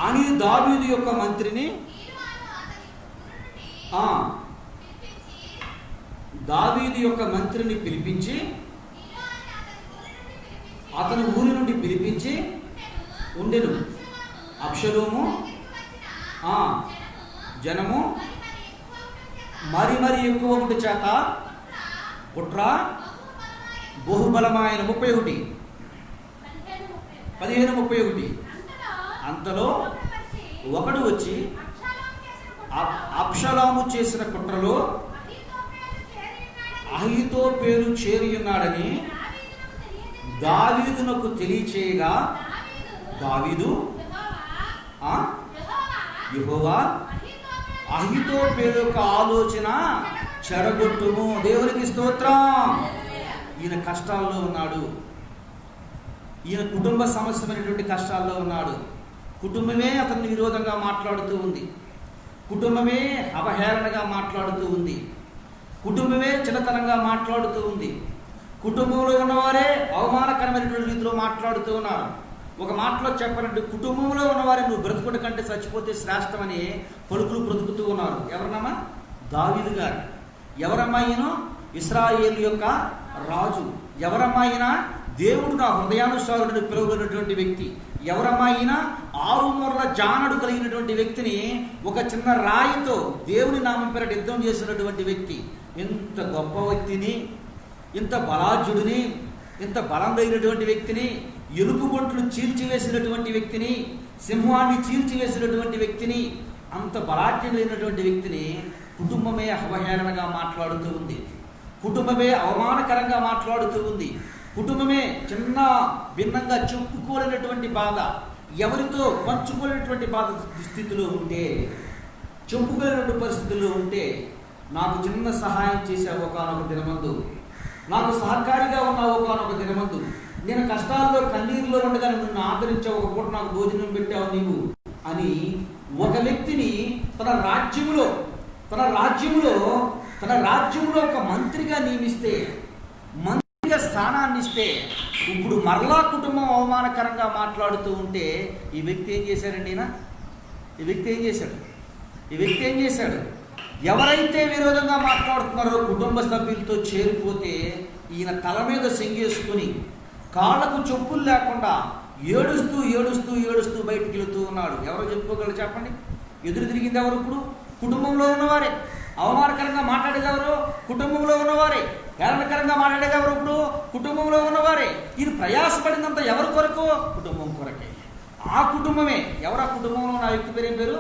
A: అని దావీదు యొక్క మంత్రిని పిలిపించి అతను ఊరి నుండి పిలిపించి ఉండెను. అబ్షాలోము జనము మరి ఎక్కువ ఉండి చేత కుట్ర బహుబలమైన 15:31 అంతలో ఒకడు వచ్చి అబ్షాలోము చేసిన కుట్రలో అహీతోపెలు చేరి ఉన్నాడని దావీదునకు తెలియచేయగా దావీదు యెహోవా అహీతోపెలు యొక్క ఆలోచన చెడగొట్టుము. దేవునికి స్తోత్రం. ఈయన కష్టాల్లో ఉన్నాడు. ఈయన కుటుంబ సమస్యమైనటువంటి కష్టాల్లో ఉన్నాడు. కుటుంబమే అతన్ని విరోధంగా మాట్లాడుతూ ఉంది. కుటుంబమే అవహేళనగా మాట్లాడుతూ ఉంది. కుటుంబమే చిన్నతనంగా మాట్లాడుతూ ఉంది. కుటుంబంలో ఉన్నవారే అవమానకరమైనటువంటి రీతిలో మాట్లాడుతూ ఉన్నారు. ఒక మాటలో చెప్పాలంటే, కుటుంబంలో ఉన్నవారే నువ్వు బ్రతుకుడు కంటే చచ్చిపోతే శ్రేష్టమని పలుకులు బ్రతుకుతూ ఉన్నారు. ఎవరమ్మా? దావీదు గారు. ఎవరమ్మా ఈయన? ఇశ్రాయేలు యొక్క రాజు. ఎవరమ్మా ఈయన? దేవుడు నా హృదయానుసారుడిని పిలువబడినటువంటి వ్యక్తి. ఎవరమ్మా ఈయన? 6 మూరల జానడు కలిగినటువంటి వ్యక్తిని ఒక చిన్న రాయితో దేవుని నామం పేరట యుద్ధం చేసినటువంటి వ్యక్తి. ఇంత గొప్ప వ్యక్తిని, ఇంత బలాఢ్యుడిని, ఇంత బలం లేనటువంటి వ్యక్తిని, ఎలుగుబంట్లు చీల్చివేసినటువంటి వ్యక్తిని, సింహాన్ని చీల్చివేసినటువంటి వ్యక్తిని, అంత బలాఢ్యుడైనటువంటి వ్యక్తిని కుటుంబమే అవహేళనగా మాట్లాడుతూ ఉంది. కుటుంబమే అవమానకరంగా మాట్లాడుతూ ఉంది. కుటుంబమే చిన్న భిన్నంగా చెప్పుకోలేనటువంటి బాధ, ఎవరితో పంచుకోలేనటువంటి బాధ స్థితిలో ఉంటే, చెప్పుకోలేనటువంటి పరిస్థితుల్లో ఉంటే, నాకు చిన్న సహాయం చేసే ఒకనొక దినమందు, నాకు సహకారిగా ఉన్న ఒకనొక దినమందు, నేను కష్టాల్లో కన్నీరులో ఉండగా నిన్ను ఆదరించావు, ఒక పూట నాకు భోజనం పెట్టావు నీవు అని ఒక వ్యక్తిని తన రాజ్యంలో ఒక మంత్రిగా నియమిస్తే, మంత్రిగా స్థానాన్ని ఇస్తే, ఇప్పుడు మరలా కుటుంబం అవమానకరంగా మాట్లాడుతూ ఉంటే ఈ వ్యక్తి ఏం చేశాడండి? ఈ వ్యక్తి ఏం చేశాడు? ఎవరైతే విరోధంగా మాట్లాడుతున్నారో కుటుంబ సభ్యులతో చేరిపోతే ఈయన తల మీద సెంగేసుకుని కాళ్ళకు చెప్పులు లేకుండా ఏడుస్తూ బయటికి వెళుతూ ఉన్నాడు. ఎవరో చెప్పుకోగలరు చెప్పండి? ఎదురు తిరిగింది ఎవరు? ఇప్పుడు కుటుంబంలో ఉన్నవారే. అవమానకరంగా మాట్లాడేది ఎవరు? కుటుంబంలో ఉన్నవారే. హేళనకరంగా మాట్లాడేది ఎవరు? ఇప్పుడు కుటుంబంలో ఉన్నవారే. ఇది ప్రయాసపడినంత ఎవరి కొరకు? కుటుంబం కొరకే. ఆ కుటుంబమే. ఎవరు ఆ కుటుంబంలో ఉన్న వ్యక్తి పేరు? ఏం పేరు?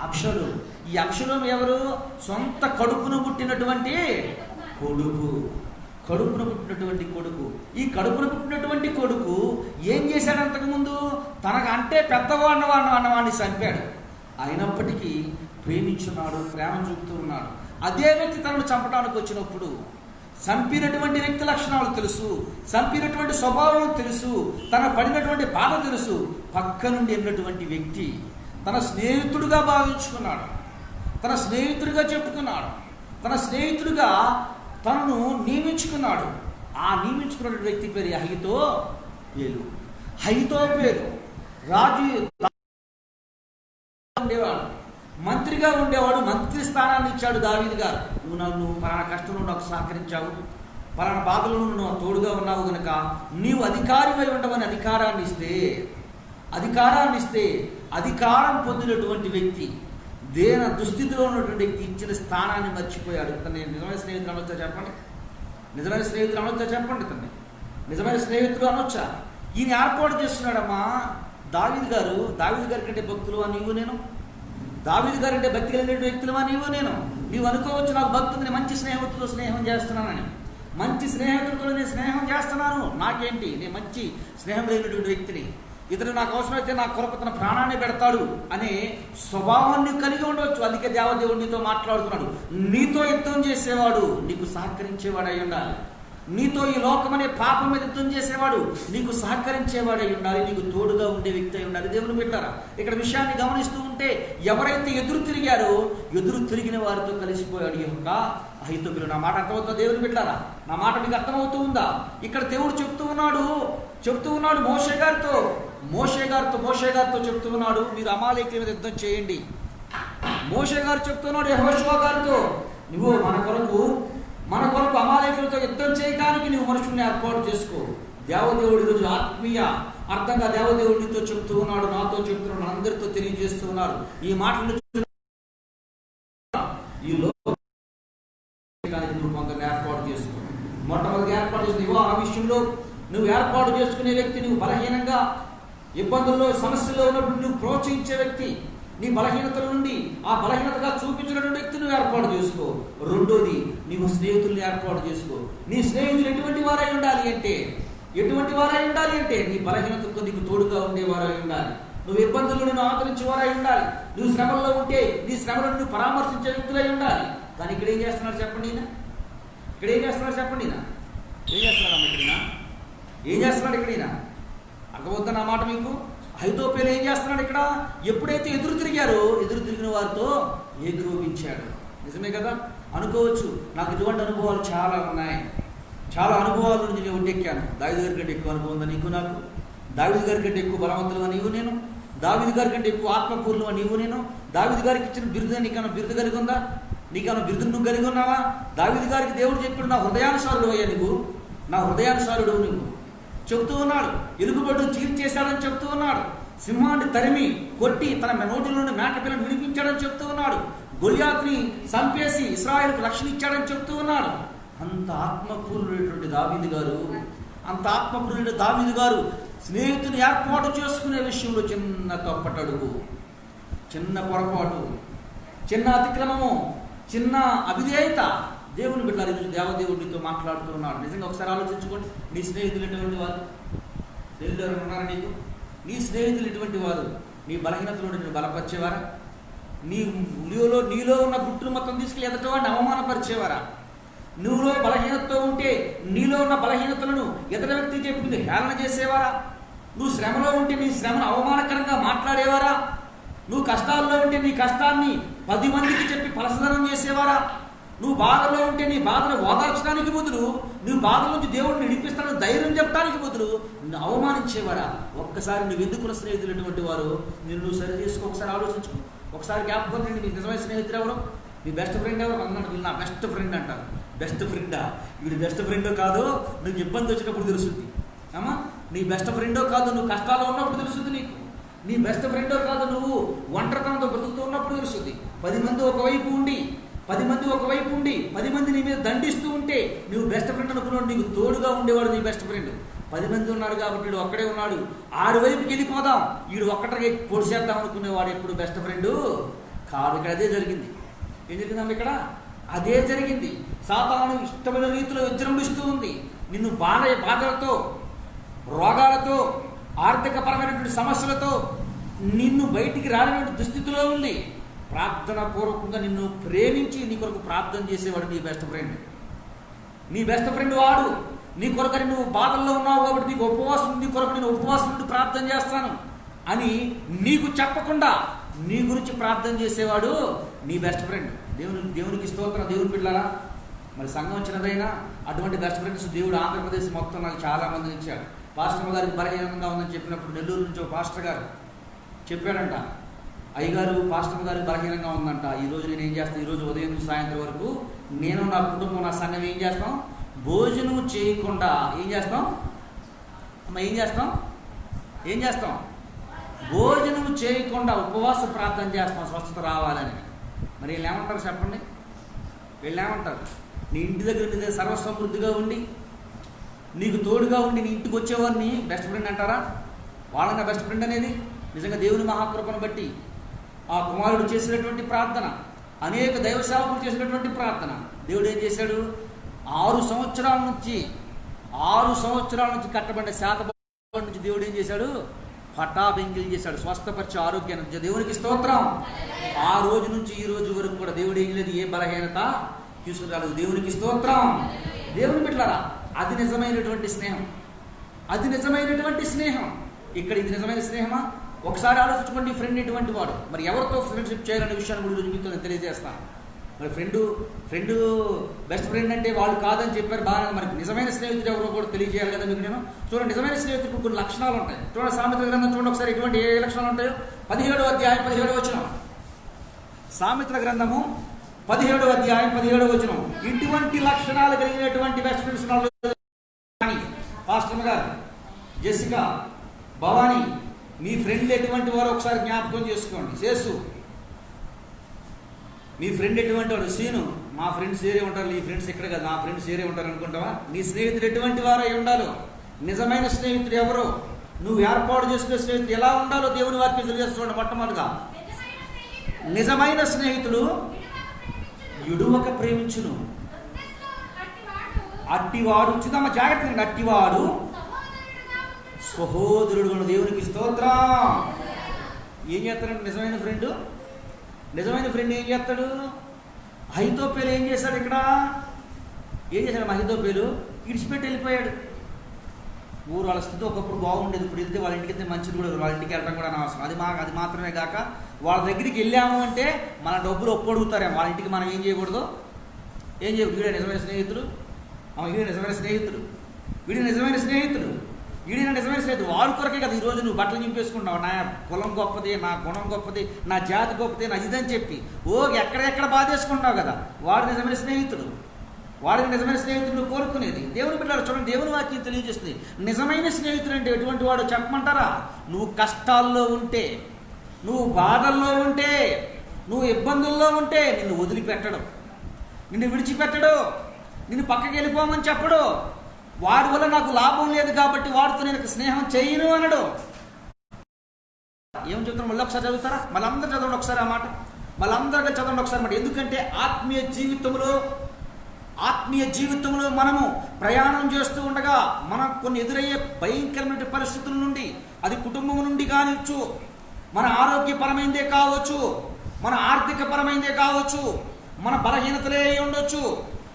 A: అబ్షలోము. ఈ అబ్షలోము ఎవరు? సొంత కడుపును పుట్టినటువంటి కొడుకు. ఈ కడుపును పుట్టినటువంటి కొడుకు ఏం చేశాడు? అంతకుముందు తనకంటే పెద్దవాడిని చంపాడు. అయినప్పటికీ ప్రేమించున్నాడు, ప్రేమ చూపుతూ ఉన్నాడు. అదే వ్యక్తి తనను చంపడానికి వచ్చినప్పుడు చంపినటువంటి వ్యక్తి లక్షణాలు తెలుసు, చంపినటువంటి స్వభావం తెలుసు, తన పడినటువంటి బాధ తెలుసు. పక్క నుండి ఉన్నటువంటి వ్యక్తి తన స్నేహితుడిగా భావించుకున్నాడు, తన స్నేహితుడిగా చెప్పుకున్నాడు, తన స్నేహితుడిగా తనను నియమించుకున్నాడు. ఆ నియమించుకున్న వ్యక్తి పేరు అహీతోపెలు. రాజు ఉండేవాడు, మంత్రిగా ఉండేవాడు. మంత్రి స్థానాన్ని ఇచ్చాడు దావీదు గారు. నువ్వు పలానా కష్టంలో నాకు సహకరించావు, పలానా బాధలో నువ్వు తోడుగా ఉన్నావు కనుక నీవు అధికారివై ఉండవని అధికారాన్ని ఇస్తే అధికారం పొందినటువంటి వ్యక్తి, దేన దుస్థితిలో ఉన్నటువంటి వ్యక్తి ఇచ్చిన స్థానాన్ని మర్చిపోయాడు. తన నిజమైన స్నేహితులు అనొచ్చా చెప్పండి? నిజమైన స్నేహితులు అనొచ్చా? ఈయన ఏర్పాటు చేస్తున్నాడమ్మా దావీదు గారి కంటే భక్తులువా నీవు నేను? దావీదు గారి అంటే భక్తి కలిగిన వ్యక్తులువా నీవు నేను? నీవు అనుకోవచ్చు నాకు భక్తుని మంచి స్నేహితులతో స్నేహం చేస్తున్నానని. మంచి స్నేహితులతో నేను స్నేహం చేస్తున్నాను, నాకేంటి, నేను మంచి స్నేహం లేనటువంటి వ్యక్తిని, ఇతడు నాకు అవసరమైతే నా కొరకు తన ప్రాణాన్ని పెడతాడు అనే స్వభావాన్ని కలిగి ఉండవచ్చు. అందుకే దేవదేవుడు నీతో మాట్లాడుతున్నాడు. నీతో యుద్ధం చేసేవాడు నీకు సహకరించేవాడై ఉండాలి. నీతో ఈ లోకం అనే పాపం మీద యుద్ధం చేసేవాడు నీకు సహకరించేవాడై ఉండాలి, నీకు తోడుగా ఉండే వ్యక్తి అయి ఉండాలి. దేవుని బిడ్డలారా, ఇక్కడ విషయాన్ని గమనిస్తూ ఉంటే ఎవరైతే ఎదురు తిరిగిన వారితో కలిసిపోయాడు యొక్క అహీతోపెలు. నా మాట అర్థమవుతుందా దేవుని బిడ్డలారా? నా మాట మీకు అర్థమవుతూ ఉందా? ఇక్కడ దేవుడు చెప్తూ ఉన్నాడు మోషే గారితో చెప్తూ ఉన్నాడు, మీరు అమాలేకీయుల మీద యుద్ధం చేయండి. మోషే గారు చెప్తున్నాడు యెహోషువ గారితో, నువ్వు మన కొరకు అమాలేకీయులతో యుద్ధం చేయడానికి నువ్వు మనుషుల్ని ఏర్పాటు చేసుకో. దేవదేవుడు ఈరోజు ఆత్మీయ అర్థంగా దేవదేవుడు నీతో చెప్తూ ఉన్నాడు, నాతో చెప్తున్నాడు, అందరితో తెలియజేస్తూ ఉన్నారు. ఈ మాటలు ఈ లోకం కొందరిని ఏర్పాటు చేసుకో. మొట్టమొదటి ఏర్పాటు చేసిన వివాహ విషయంలో నువ్వు ఏర్పాటు చేసుకునే వ్యక్తి, నువ్వు బలహీనంగా ఇబ్బందుల్లో సమస్యల్లో ఉన్నప్పుడు నువ్వు ప్రోత్సహించే వ్యక్తి, నీ బలహీనతల నుండి ఆ బలహీనతగా చూపించినటువంటి వ్యక్తి నువ్వు ఏర్పాటు చేసుకో. రెండోది, నీవు స్నేహితుల్ని ఏర్పాటు చేసుకో. నీ స్నేహితులు ఎటువంటి వారై ఉండాలి అంటే నీ బలహీనతతో నీకు తోడుగా ఉండేవారై ఉండాలి. నువ్వు ఇబ్బందులను నిన్ను ఆదరించేవారై ఉండాలి. నువ్వు శ్రమల్లో ఉంటే నీ శ్రమలను నువ్వు పరామర్శించే వ్యక్తులై ఉండాలి. కానీ ఇక్కడ ఏం చేస్తున్నాడు చెప్పండి? ఏం చేస్తున్నాడు ఇక్కడ? అర్థమవుతా నా మాట మీకు? అహీతోపెలు ఏం చేస్తున్నాడు ఇక్కడ? ఎప్పుడైతే ఎదురు తిరిగిన వారితో ఏకీభవించాడు. నిజమే కదా? అనుకోవచ్చు, నాకు ఇటువంటి అనుభవాలు చాలా ఉన్నాయి, చాలా అనుభవాల నుంచి నేను ఒడ్డెక్కాను. దావీదు గారి కంటే ఎక్కువ అనుభవం ఉందా నీకు నాకు? దావీదు గారి కంటే ఎక్కువ బలవంతులుగా నీవు నేను? దావీదు గారి కంటే ఎక్కువ ఆత్మపూర్ణులుగా నీవు నేను? దావీదు గారికి ఇచ్చిన బిరుదు నీకన్నా బిరుదు కలిగి ఉందా? నీకన్నా బిరుదు నువ్వు కలిగి ఉన్నావా? దావీదు గారికి దేవుడు చెప్పాడు, నా హృదయానుసారుడు అయ్యా, నా హృదయానుసారుడు నువ్వు. చెబుతూ ఉన్నాడు. ఎలుగుబడ్డు చీల్చేశాడని చెబుతూ ఉన్నాడు. సింహాన్ని తరిమి కొట్టి తన నోటిలోని మేకపిల్లను విడిపించాడని చెప్తూ ఉన్నాడు. గొల్యాతుని చంపేసి ఇశ్రాయేలుకు రక్షణ ఇచ్చాడని చెప్తూ ఉన్నాడు. అంత ఆత్మపూర్ణుడైనటువంటి దావీదు గారు స్నేహితుని ఏర్పాటు చేసుకునే విషయంలో చిన్న తప్పటడుగు, చిన్న పొరపాటు, చిన్న అతిక్రమము, చిన్న అవిధేయత. దేవుని బిడ్డలారా, ఈరోజు దేవదేవుడితో మాట్లాడుతూ ఉన్నాడు. నిజంగా ఒకసారి ఆలోచించుకోండి. నీ స్నేహితులు ఎటువంటి వారు? స్నేహితులు ఎవరైనా ఉన్నారా నీకు? నీ స్నేహితులు ఎటువంటి వారు? నీ బలహీనతలో నిన్ను బలపరిచేవారా? నీలో ఉన్న గుట్టును మొత్తం తీసుకెళ్ళి ఎదటవాడిని అవమానపరిచేవారా? నువ్వులో బలహీనతతో ఉంటే నీలో ఉన్న బలహీనతలను ఎదుటి వ్యక్తి చెప్పి హేళన చేసేవారా? నువ్వు శ్రమలో ఉంటే నీ శ్రమను అవమానకరంగా మాట్లాడేవారా? నువ్వు కష్టాల్లో ఉంటే నీ కష్టాన్ని 10 మందికి చెప్పి పలసదనం చేసేవారా? నువ్వు బాధలో ఉంటే నీ బాధను ఓదార్చడానికి బదులు, నువ్వు బాధ నుంచి దేవుడిని విడిపిస్తానని ధైర్యం చెప్పడానికి బదులు నిన్ను అవమానించేవారా? ఒక్కసారి నువ్వు ఎందుకున్న స్నేహితులు ఎటువంటి వారు? నిన్ను సరి చేసుకో, ఒకసారి ఆలోచించుకో. ఒకసారి జ్ఞాపకం రండి. నీ నిజమైన స్నేహితులు ఎవరు? నీ బెస్ట్ ఫ్రెండ్ ఎవరు? అన్నాడు వీళ్ళు నా బెస్ట్ ఫ్రెండ్ అంటారు. బెస్ట్ ఫ్రెండా? వీడు బెస్ట్ ఫ్రెండో కాదో నీకు ఇబ్బంది వచ్చినప్పుడు తెలుస్తుంది. అమ్మా, నీ బెస్ట్ ఫ్రెండో కాదు నువ్వు కష్టాల్లో ఉన్నప్పుడు తెలుస్తుంది నీకు. నీ బెస్ట్ ఫ్రెండో కాదు నువ్వు ఒంటరితనంతో బ్రతుకుతూ ఉన్నప్పుడు తెలుస్తుంది. 10 మంది ఒకవైపు ఉండి 10 మంది నీ మీద దండిస్తూ ఉంటే నువ్వు బెస్ట్ ఫ్రెండ్ అనుకున్నాడు. నీకు తోడుగా ఉండేవాడు నీ బెస్ట్ ఫ్రెండ్. 10 మంది ఉన్నారు కాబట్టి వీడు ఒక్కడే ఉన్నాడు, ఆడి వైపుకి వెళ్ళిపోదాం, వీడు ఒక్కటికి పొడి చేద్దాం అనుకునేవాడు ఎప్పుడు బెస్ట్ ఫ్రెండ్ కాదు. ఇక్కడ అదే జరిగింది. ఏం జరిగిందమ్మ? ఇక్కడ అదే జరిగింది. సాతాను ఇష్టమైన రీతిలో విజృంభిస్తూ ఉంది. నిన్ను బాధలతో, రోగాలతో, ఆర్థికపరమైనటువంటి సమస్యలతో నిన్ను బయటికి రాలేని దుస్థితిలో ఉంది. ప్రార్థన పూర్వకంగా నిన్ను ప్రేమించి నీ కొరకు ప్రార్థన చేసేవాడు నీ బెస్ట్ ఫ్రెండ్. నీ బెస్ట్ ఫ్రెండ్ వాడు. నీ కొరకని నువ్వు బాధల్లో ఉన్నావు కాబట్టి నీ కొరకు నేను ఉపవాసం నుండి ప్రార్థన చేస్తాను అని నీకు చెప్పకుండా నీ గురించి ప్రార్థన చేసేవాడు నీ బెస్ట్ ఫ్రెండ్. దేవునికి స్తోత్రం. దేవుని బిడ్డలారా, మరి సంఘం వచ్చినదైనా అటువంటి బెస్ట్ ఫ్రెండ్స్ దేవుడు ఆంధ్రప్రదేశ్ మొత్తం నాకు చాలా మందిని ఇచ్చాడు. పాస్టర్ గారికి బలహీనంగా ఉందని చెప్పినప్పుడు నెల్లూరు నుంచి ఒక పాస్టర్ గారు చెప్పాడంట, అయ్యగారు పాస్టర్ గారికి బలహీనంగా ఉందంట. ఈరోజు నేను ఏం చేస్తాను? ఈరోజు ఉదయం నుంచి సాయంత్రం వరకు నేను, నా కుటుంబం, నా సంఘం ఏం చేస్తాం? భోజనం చేయకుండా ఏం చేస్తాం? ఏం చేస్తాం? భోజనం చేయకుండా ఉపవాస ప్రార్థన చేస్తాం స్వస్థత రావాలని. మరి వీళ్ళు ఏమంటారు చెప్పండి? వీళ్ళు ఏమంటారు? నీ ఇంటి దగ్గర నీ సర్వసమృద్ధిగా ఉండి నీకు తోడుగా ఉండి నీ ఇంటికి వచ్చేవారిని బెస్ట్ ఫ్రెండ్ అంటారా? వాళ్ళని బెస్ట్ ఫ్రెండ్ అనేది నిజంగా దేవుని మహాకృపను బట్టి ఆ కుమారుడు చేసినటువంటి ప్రార్థన, అనేక దైవ సేవకులు చేసినటువంటి ప్రార్థన, దేవుడు ఏం చేశాడు? 6 సంవత్సరాల నుంచి కట్టబడిన శాతభవనం నుంచి దేవుడు ఏం చేశాడు? పటాబెంగిల్ చేశాడు, స్వస్థపరిచే ఆరోగ్యాన్ని. దేవునికి స్తోత్రం. ఆ రోజు నుంచి ఈ రోజు వరకు కూడా దేవుడు ఏం లేదు, ఏ బలహీనత తీసుకురాలేదు. దేవునికి స్తోత్రం. దేవుని బిడ్డలారా, అది నిజమైనటువంటి స్నేహం. ఇక్కడ ఇది నిజమైన స్నేహమా? ఒకసారి ఆలోచించుకోండి. ఫ్రెండ్ ఎటువంటి వాడు? మరి ఎవరితో ఫ్రెండ్షిప్ చేయాలనే విషయాన్ని కూడా మీతో నేను తెలియజేస్తాను. మరి ఫ్రెండ్ బెస్ట్ ఫ్రెండ్ అంటే వాళ్ళు కాదని చెప్పారు బాగా. మరి నిజమైన స్నేహితుడు ఎవరో కూడా తెలియజేయాలి కదా మీకు నేను. చూడండి, నిజమైన స్నేహితుడికి కొన్ని లక్షణాలు ఉంటాయి. చూడండి, సామెతల గ్రంథం చూడండి ఒకసారి ఎటువంటి ఏ లక్షణాలు ఉంటాయో. 17వ అధ్యాయం 17వ వచనం. సామెతల గ్రంథము 17వ అధ్యాయం 17వ వచనం. ఇటువంటి లక్షణాలు కలిగినటువంటి బెస్ట్ ఫ్రెండ్స్ పాస్టర్ గారు, జెసికా, భవానీ, మీ ఫ్రెండ్ ఎటువంటి వారు ఒకసారి జ్ఞాపకం చేసుకోండి. శేసు, మీ ఫ్రెండ్ ఎటువంటి వాడు? సీను, మా ఫ్రెండ్స్ వేరే ఉంటారు, నీ ఫ్రెండ్స్ ఇక్కడ కదా, నా ఫ్రెండ్స్ వేరే ఉంటారు అనుకుంటావా? నీ స్నేహితుడు ఎటువంటి వారు అయి ఉండాలో? నిజమైన స్నేహితుడు ఎవరు? నువ్వు ఏర్పాటు చేసుకునే స్నేహితుడు ఎలా ఉండాలో దేవుని వాక్యం తెలియజేస్తున్నాడు. మొట్టమొదటిగా నిజమైన స్నేహితుడు విడువక ప్రేమించును. అట్టివాడు, చూద్దామా జాగ్రత్తగా, అట్టివాడు సహోదరుడు. దేవునికి స్తోత్రం. ఏం చేస్తాడంటే నిజమైన ఫ్రెండ్ ఏం చేస్తాడు? అహితోపేలు ఏం చేశాడు? ఇక్కడ ఏం చేశాడు? అహితోపేలు ఇడిచిపెట్టి వెళ్ళిపోయాడు. ఊరు వాళ్ళ స్థితి ఒకప్పుడు బాగుండేది, ఇప్పుడు వెళ్తే వాళ్ళ ఇంటికి వెళ్తే మంచిది కూడా, వాళ్ళ ఇంటికి వెళ్ళడం కూడా అనవసరం. అది మాత్రమే కాక వాళ్ళ దగ్గరికి వెళ్ళాము అంటే మన డబ్బులు ఒప్పడుగుతారేమో. వాళ్ళ ఇంటికి మనం ఏం చేయకూడదు. వీడే నిజమైన స్నేహితుడు, వీడే నిజమైన స్నేహితుడు. వాడి కొరకే కదా ఈరోజు నువ్వు బట్టలు చింపేసుకుంటావు. నా కులం గొప్పది, నా గుణం గొప్పది, నా జాతి గొప్పది, నా ఇదని చెప్పి ఎక్కడెక్కడ బాధేసుకుంటావు కదా. వాడు నిజమైన స్నేహితుడు. వాడికి నిజమైన స్నేహితుడు నువ్వు కోరుకునేది. దేవుని బిడ్డలారా చూడండి, దేవుని వాక్యం తెలియజేస్తుంది. నిజమైన స్నేహితుడు అంటే ఎటువంటి వాడు చెప్పమంటారా? నువ్వు కష్టాల్లో ఉంటే, నువ్వు బాధల్లో ఉంటే, నువ్వు ఇబ్బందుల్లో ఉంటే నిన్ను వదిలిపెట్టడు, నిన్ను విడిచిపెట్టడు, నిన్ను పక్కకి వెళ్ళిపోమని చెప్పడు. వాడి వల్ల నాకు లాభం లేదు కాబట్టి వాడితో నేను స్నేహం చేయను అనడు. ఏం చెప్తున్నా మళ్ళీ ఒకసారి చదువుతారా? మళ్ళీ అందరూ చదవండి ఒకసారి ఆ మాట, మళ్ళీ అందరిగా చదవండి ఒకసారి మాట. ఎందుకంటే ఆత్మీయ జీవితంలో మనము ప్రయాణం చేస్తూ ఉండగా మనకు కొన్ని ఎదురయ్యే భయంకరమైన పరిస్థితుల నుండి, అది కుటుంబం నుండి కానివచ్చు, మన ఆరోగ్యపరమైనదే కావచ్చు, మన ఆర్థిక పరమైనదే కావచ్చు, మన బలహీనతలే ఉండొచ్చు,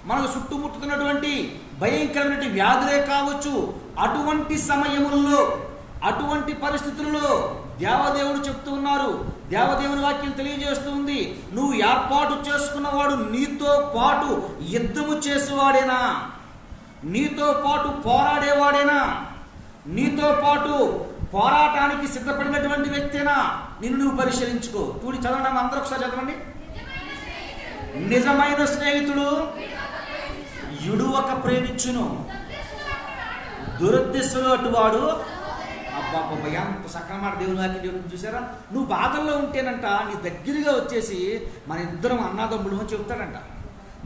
A: మనకు చుట్టుముట్టుతున్నటువంటి భయంకరమైన వ్యాధులే కావచ్చు. అటువంటి సమయముల్లో, అటువంటి పరిస్థితుల్లో దేవదేవుడు చెప్తూ ఉన్నారు, దేవదేవుని వాక్యం తెలియజేస్తుంది, నువ్వు ఏర్పాటు చేసుకున్నవాడు నీతో పాటు యుద్ధము చేసేవాడేనా, నీతో పాటు పోరాడేవాడేనా, నీతో పాటు పోరాటానికి సిద్ధపడినటువంటి వ్యక్తేనా? నిన్ను నువ్వు పరిశీలించుకో. చూడి చదవండి, అందరూ ఒకసారి చదవండి. నిజమైన స్నేహితుడు యుడువక ప్రేమించును, దురుద్దేశంలో అటువాడు. అబ్బాబ్బా, ఎంత సక్కన మాట దేవుని వాక్యం చూసారా? నువ్వు బాధల్లో ఉంటేనంట నీ దగ్గరగా వచ్చేసి మన ఇద్దరం అన్నాదమ్ముడు అని చెప్తాడంట,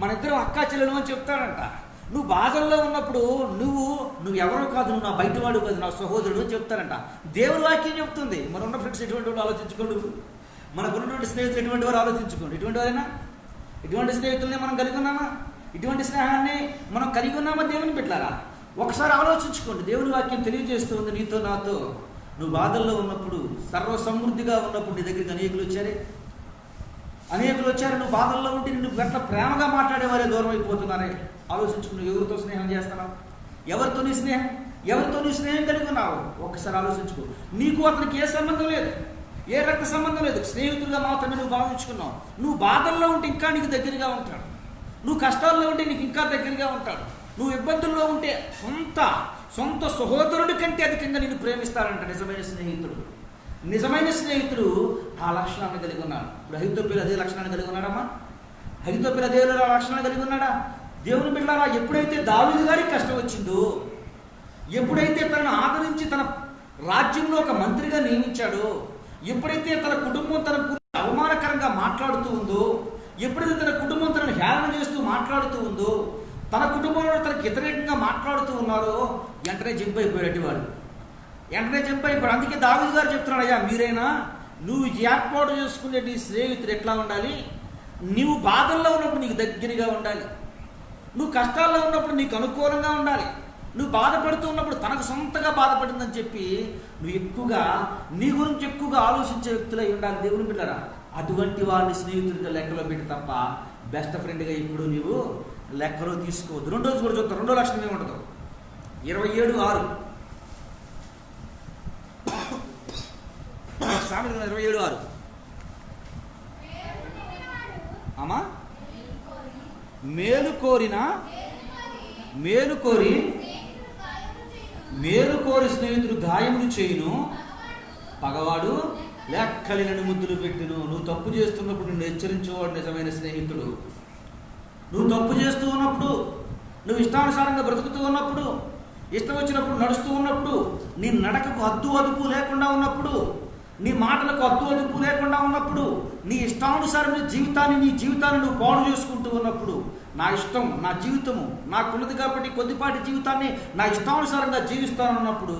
A: మన ఇద్దరం అక్కా చెల్లెలు అని చెప్తాడంట. నువ్వు బాధల్లో ఉన్నప్పుడు నువ్వు ఎవరో కాదు, నువ్వు నా బయటవాడు కాదు, నా సహోదరుడు అని చెప్తారంట. దేవుని వాక్యం చెప్తుంది. మన ఉన్న ఫ్రెండ్స్ ఎటువంటి వాడు ఆలోచించుకోండి, మనకు ఉన్నటువంటి స్నేహితులు ఎటువంటి వారు ఆలోచించుకోండి. ఎటువంటి వారైనా, ఇటువంటి స్నేహితుల్ని మనం కలిగి ఉన్నామా? ఇటువంటి స్నేహాన్ని మనం కలిగి ఉన్నామా? దేవుని పెట్టారా? ఒకసారి ఆలోచించుకోండి. దేవుని వాక్యం తెలియజేస్తుంది, నీతో నాతో నువ్వు బాధల్లో ఉన్నప్పుడు, సర్వ సమృద్ధిగా ఉన్నప్పుడు నీ దగ్గరికి అనేకులు వచ్చారు. నువ్వు బాధల్లో ఉంటే నిన్ను గట్ల ప్రేమగా మాట్లాడేవారే దూరం అయిపోతున్నారే. ఆలోచించుకుని ఎవరితో స్నేహం చేస్తున్నావు? ఎవరితో నీ స్నేహం కలిగి ఉన్నావు? ఒక్కసారి ఆలోచించుకో. నీకు అతనికి ఏ సంబంధం లేదు, ఏ రక్త సంబంధం లేదు, స్నేహితుడిగా మాత్రమే నువ్వు భావించుకున్నావు. నువ్వు బాధల్లో ఉంటే ఇంకా నీకు దగ్గరగా ఉంటాడు, నువ్వు కష్టాల్లో ఉంటే నీకు ఇంకా దగ్గరగా ఉంటాడు, నువ్వు ఇబ్బందుల్లో ఉంటే సొంత సహోదరుడి కంటే అధికంగా నిన్ను ప్రేమిస్తాడంట నిజమైన స్నేహితుడు ఆ లక్షణాన్ని కలిగి ఉన్నాడు. ఇప్పుడు అహీతోపెలు అదే లక్షణాన్ని కలిగి ఉన్నాడమ్మా? అహీతోపెలు అదే లక్షణాన్ని కలిగి ఉన్నాడా? దేవుని బిడ్డలారా, ఎప్పుడైతే దావీదు గారికి కష్టం వచ్చిందో, ఎప్పుడైతే తనను ఆదరించి తన రాజ్యంలో ఒక మంత్రిగా నియమించాడో, ఎప్పుడైతే తన కుటుంబం తన గురించి అవమానకరంగా మాట్లాడుతూ ఉందో, ఎప్పుడైతే తన కుటుంబం తనను హేళన చేస్తూ మాట్లాడుతూ ఉందో, తన కుటుంబంలో తనకు వ్యతిరేకంగా మాట్లాడుతూ ఉన్నారో, వెంటనే జంప్ అయిపోయాడు. అందుకే దావీదు గారు చెప్తున్నాడు, అయ్యా మీరైనా నువ్వు ఏర్పాటు చేసుకునే నీ స్నేహితుడు ఎట్లా ఉండాలి? నువ్వు బాధల్లో ఉన్నప్పుడు నీకు దగ్గరగా ఉండాలి, నువ్వు కష్టాల్లో ఉన్నప్పుడు నీకు అనుకూలంగా ఉండాలి, నువ్వు బాధపడుతూ ఉన్నప్పుడు తనకు సొంతగా బాధపడిందని చెప్పి నీ గురించి ఎక్కువగా ఆలోచించే వ్యక్తులై ఉండాలి. దేవుని బిడ్డరా, అటువంటి వాడిని స్నేహితుడిగా లెక్కలో పెట్టి తప్ప బెస్ట్ ఫ్రెండ్గా ఇప్పుడు నీవు లెక్కలో తీసుకోవద్దు. రెండో రోజు కూడా చూద్దాం, రెండో లక్షణం ఏముంటుందో. 27:6 సామెతలు 27:6 అమ్మా, మేలు కోరి స్నేహితుడు గాయములు చేయును, పగవాడు లెక్కలేని ముద్దులు పెట్టును. నువ్వు తప్పు చేస్తున్నప్పుడు నిన్ను హెచ్చరించేవాడు నిజమైన స్నేహితుడు. నువ్వు తప్పు చేస్తూ ఉన్నప్పుడు, నువ్వు ఇష్టానుసారంగా బ్రతుకుతూ ఉన్నప్పుడు, ఇష్టం వచ్చినప్పుడు నడుస్తూ ఉన్నప్పుడు, నీ నడకకు హద్దు అదుపు లేకుండా ఉన్నప్పుడు, నీ మాటలకు హద్దు అదుపు లేకుండా ఉన్నప్పుడు, నీ ఇష్టానుసారమైన నీ జీవితాన్ని నువ్వు పాడు చేసుకుంటూ ఉన్నప్పుడు, నా ఇష్టం, నా జీవితము నాకున్నది కాబట్టి కొద్దిపాటి జీవితాన్ని నా ఇష్టానుసారంగా జీవిస్తానన్నప్పుడు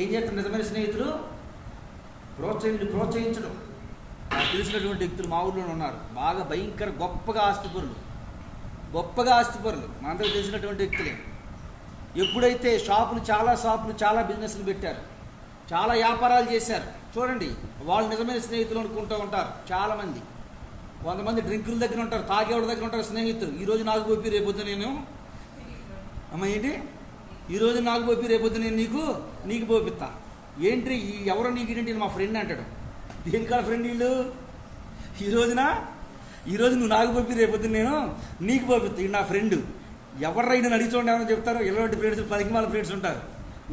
A: ఏం చేస్తారు నిజమైన స్నేహితులు? ప్రోత్సహించడం. నాకు తెలిసినటువంటి వ్యక్తులు మా ఊళ్ళో ఉన్నారు, బాగా భయంకర గొప్పగా ఆస్తిపరులు, మనందరూ తెలిసినటువంటి వ్యక్తులే. ఎప్పుడైతే చాలా బిజినెస్లు పెట్టారు, చాలా వ్యాపారాలు చేశారు, చూడండి వాళ్ళు నిజమైన స్నేహితులు అనుకుంటూ ఉంటారు చాలామంది. కొంతమంది డ్రింకుల దగ్గర ఉంటారు, తాగేవాడి దగ్గర ఉంటారు స్నేహితులు. ఈరోజు నాకు పోపి రేపొద్దు నేను ఈరోజు నాకు పోపి రేపొద్దు నేను నీకు పోపిస్తా. ఏంటి ఎవరో నీకు ఏంటి? మా ఫ్రెండ్ అంటాడు. దేనికాడ ఫ్రెండ్ వీళ్ళు? ఈరోజు నువ్వు నాకు పోపి రేపొద్దు నేను నీకు పోపిస్తా. ఇది నా ఫ్రెండ్. ఎవరైనా అడిగి చూడండి, ఏమైనా చెప్తారో. ఇలాంటి ఫ్రెండ్స్ 10 ఫ్రెండ్స్ ఉంటారు.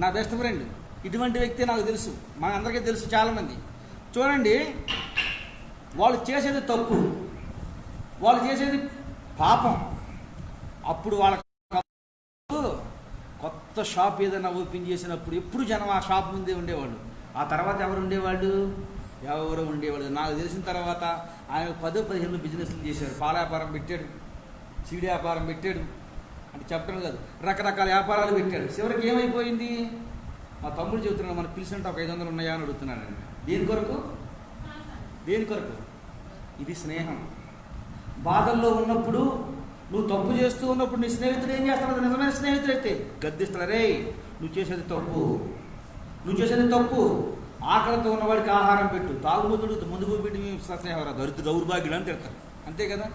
A: నా బెస్ట్ ఫ్రెండ్ ఇటువంటి వ్యక్తి నాకు తెలుసు, మా అందరికీ తెలుసు చాలామంది. చూడండి, వాళ్ళు చేసేది తప్పు, వాళ్ళు చేసేది పాపం. అప్పుడు వాళ్ళ కొత్త షాప్ ఏదైనా ఓపెన్ చేసినప్పుడు ఎప్పుడు జనం ఆ షాప్ ముందే ఉండేవాళ్ళు. ఆ తర్వాత ఎవరు ఉండేవాళ్ళు? ఎవరు ఉండేవాళ్ళు. నాకు తెలిసిన తర్వాత ఆయన 10-15 బిజినెస్లు చేశాడు. పాల వ్యాపారం పెట్టాడు, సీడి వ్యాపారం పెట్టాడు, అంటే చెప్పడం కాదు, రకరకాల వ్యాపారాలు పెట్టాడు. చివరికి ఏమైపోయింది? మా తమ్ముడు చెబుతున్నాడు, మనకు పిలిచినట్టు ఒక 500 ఉన్నాయా అని అడుగుతున్నాడు. దేని కొరకు? దేని కొరకు? ఇది స్నేహం. బాధల్లో ఉన్నప్పుడు, నువ్వు తప్పు చేస్తూ ఉన్నప్పుడు నీ స్నేహితుడు ఏం చేస్తాడు? నిజమైన స్నేహితుడు అయితే గద్దిస్తాడు, రే నువ్వు చేసేది తప్పు, నువ్వు చేసేది తప్పు, ఆకలితో ఉన్నవాడికి ఆహారం పెట్టు, తాగుబోతుడు ముందు పెట్టి స్నేహం దౌర్భాగ్యుడు అని తిడతారు. అంతే కదా?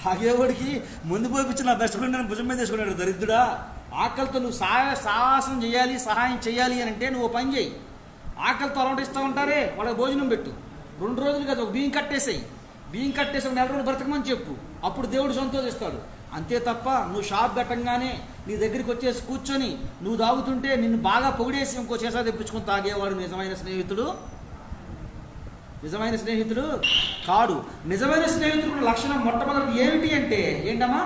A: తాగేవాడికి ముందు పోయించి నా బెస్ట్ ఫ్రెండ్ అని భుజం మీద తీసుకున్నాడు. దరిద్రుడా, ఆకలితో నువ్వు సాహసం చేయాలి, సహాయం చేయాలి అని అంటే నువ్వు పని చేయి. ఆకలితో అలవాటిస్తూ ఉంటారే, వాళ్ళకి భోజనం పెట్టు. 2 రోజులు కదా, ఒక బియ్యం కట్టేసాయి, బియ్యం కట్టేసి 1 నెల రోజులు బ్రతకమని చెప్పు, అప్పుడు దేవుడు సంతోషిస్తాడు. అంతే తప్ప నువ్వు షాప్ పెట్టంగానే నీ దగ్గరికి వచ్చేసి కూర్చొని నువ్వు తాగుతుంటే నిన్ను బాగా పొగిడేసి ఇంకో చేసా తెప్పించుకొని తాగేవాడు నిజమైన స్నేహితుడు? నిజమైన స్నేహితుడు కాడు. నిజమైన స్నేహితుడు లక్షణం మొట్టమొదటి ఏమిటి అంటే ఏంటమ్మా?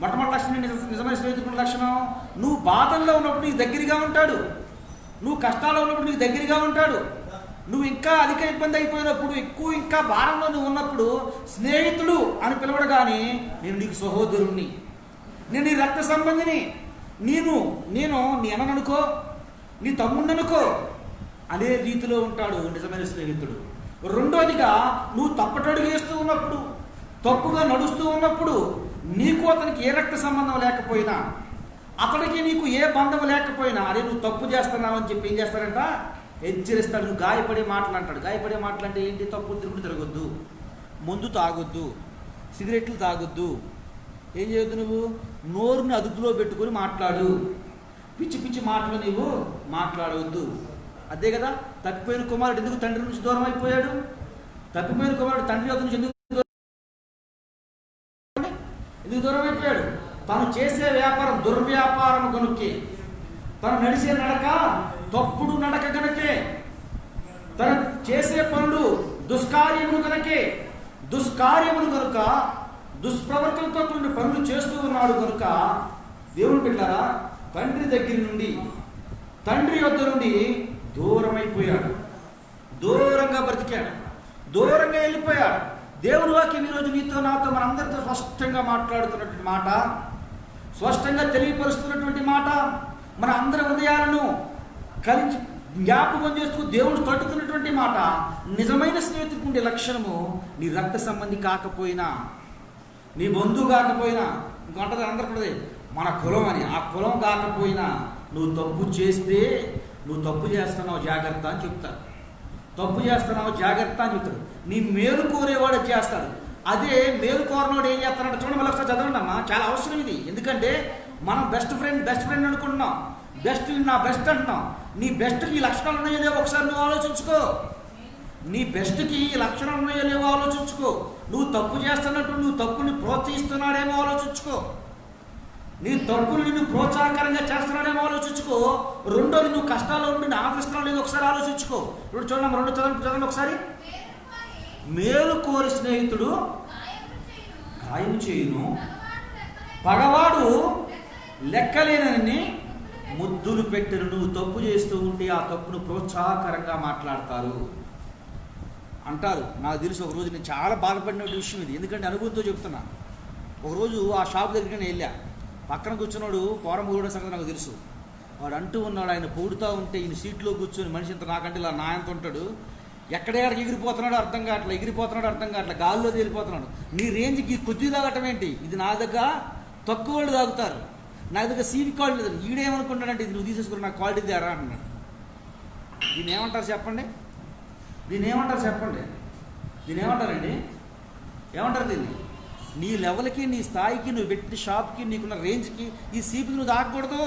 A: మొట్టమొదటి లక్షణం నిజమైన స్నేహితుడు లక్షణం, నువ్వు బాధల్లో ఉన్నప్పుడు నీకు దగ్గరగా ఉంటాడు, నువ్వు కష్టాల్లో ఉన్నప్పుడు నీకు దగ్గరగా ఉంటాడు, నువ్వు ఇంకా అధిక ఇబ్బంది అయిపోయినప్పుడు, ఇంకా భారంలో నువ్వు ఉన్నప్పుడు స్నేహితుడు అని పిలవడగానే నేను నీకు సహోదరుణ్ణి, నేను నీ రక్త సంబంధిని, నేను నీ అన్ననుకో, నీ తమ్ముడనుకో అనే రీతిలో ఉంటాడు నిజమైన స్నేహితుడు. రెండోదిగా, నువ్వు తప్పటడుగు వేస్తూ ఉన్నప్పుడు, తప్పుగా నడుస్తూ ఉన్నప్పుడు, నీకు అతనికి ఏ రక్త సంబంధం లేకపోయినా, అతడికి నీకు ఏ బంధం లేకపోయినా, అదే నువ్వు తప్పు చేస్తున్నావు అని చెప్పి ఏం చేస్తాడంట? హెచ్చరిస్తాడు. నువ్వు గాయపడే మాటలు అంటాడు. గాయపడే మాటలు అంటే ఏంటి? తప్పు తిరగొద్దు, మందు తాగొద్దు, సిగరెట్లు తాగొద్దు, ఏం చేయొద్దు, నువ్వు నోరుని అదుపులో పెట్టుకొని మాట్లాడు, పిచ్చి పిచ్చి మాటలు నువ్వు మాట్లాడవద్దు. అదే కదా, తప్పిపోయిన కుమారుడు ఎందుకు తండ్రి నుంచి దూరం అయిపోయాడు? తప్పిపోయిన కుమారుడు తండ్రి యొక్క నుంచి ఎందుకు దూరం అయిపోయాడు? తను చేసే వ్యాపారం దుర్వ్యాపారం కనుకే, తను నడిచే నడక తప్పుడు నడక కనుకే, తను చేసే పనులు దుష్కార్యములు కనుకే, దుష్కార్యములు కనుక, దుష్ప్రవర్తనతో కూడిన పనులు చేస్తూ ఉన్నాడు కనుక దేవుడు బిడ్డలారా తండ్రి దగ్గర నుండి, తండ్రి యొద్ద నుండి దూరం అయిపోయాడు, దూరంగా బ్రతికాడు, దూరంగా వెళ్ళిపోయాడు. దేవుని వాక్యం ఈరోజు నీతో నాతో మనందరితో స్పష్టంగా మాట్లాడుతున్నటువంటి మాట, స్పష్టంగా తెలియపరుస్తున్నటువంటి మాట, మన అందరి హృదయాలను కలిసి జ్ఞాపకం చేస్తూ దేవుడు తట్టుతున్నటువంటి మాట. నిజమైన స్నేహితుడికి ఉండే లక్షణము, నీ రక్త సంబంధి కాకపోయినా, నీ బంధువు కాకపోయినా, ఇంకొంటది అందరు కూడా మన కులం అని, ఆ కులం కాకపోయినా నువ్వు తప్పు చేస్తే, నువ్వు తప్పు చేస్తున్నావు జాగ్రత్త అని చెప్తారు. తప్పు చేస్తున్నావు జాగ్రత్త అని చెప్తాడు. నీ మేలు కోరేవాడు చేస్తాడు. అదే మేలు కోరనోడు ఏం చేస్తాడంటే, చూడండి మళ్ళీ ఒకసారి చదవండి అమ్మా, చాలా అవసరం ఇది. ఎందుకంటే మనం బెస్ట్ ఫ్రెండ్ అనుకుంటున్నాం, నా బెస్ట్ అంటున్నాం. నీ బెస్ట్కి ఈ లక్షణాలు ఉన్నాయో లేవో ఒకసారి నువ్వు ఆలోచించుకో. నీ బెస్ట్కి ఈ లక్షణాలు ఉన్నాయో లేవో ఆలోచించుకో. నువ్వు తప్పు చేస్తున్నట్టు నువ్వు తప్పుని ప్రోత్సహిస్తున్నాడేమో ఆలోచించుకో. నీ తప్పుని నిన్ను ప్రోత్సాహకరంగా చేస్తున్నాడేమో ఆలోచించుకో. రెండోది, నువ్వు కష్టాల్లో ఉండి ఆదరిస్తున్నావు లేదో ఒకసారి ఆలోచించుకో. ఇప్పుడు చూడండి, 2 చదవండి ఒకసారి. మేలు కోరి స్నేహితుడు గాయం చేయును, పగవాడు లెక్కలేనని ముద్దులు పెట్టెను. నువ్వు తప్పు చేస్తూ ఉంటే ఆ తప్పును ప్రోత్సాహకరంగా మాట్లాడతారు అంటారు. నాకు తెలుసు, ఒకరోజు నేను చాలా బాధపడిన విషయం ఇది, ఎందుకంటే అనుభవంతో చెప్తున్నా. ఒకరోజు ఆ షాప్ దగ్గరికి నేను వెళ్ళా, పక్కన కూర్చున్నాడు పోరం కూడా సంగతి నాకు తెలుసు. వాడు అంటూ ఉన్నాడు, ఆయన పొడుతూ ఉంటే ఈయన సీట్లో కూర్చొని, మనిషి ఇంత నాకంటే ఇలా నాయంత ఉంటాడు, ఎక్కడెక్కడికి ఎగిరిపోతున్నాడు అర్థం కావట్లే, గాల్లో తేలిపోతున్నాడు. నీ రేంజ్కి కొద్ది తాగటం ఏంటి? ఇది నా దగ్గర తక్కువ వాళ్ళు తాగుతారు, నా దగ్గర సీవి క్వాలిటీ లేదు. ఈడేమనుకుంటాడంటే, ఇది నువ్వు తీసేసుకుని నాకు క్వాలిటీ తేరా అంటున్నాడు. దీన్ని ఏమంటారు చెప్పండి? దీన్ని ఏమంటారండి? ఏమంటారు దీన్ని? నీ లెవెల్కి, నీ స్థాయికి, నువ్వు పెట్టిన షాప్కి, నీకున్న రేంజ్కి ఈ సీపీకి నువ్వు తాగకూడదు.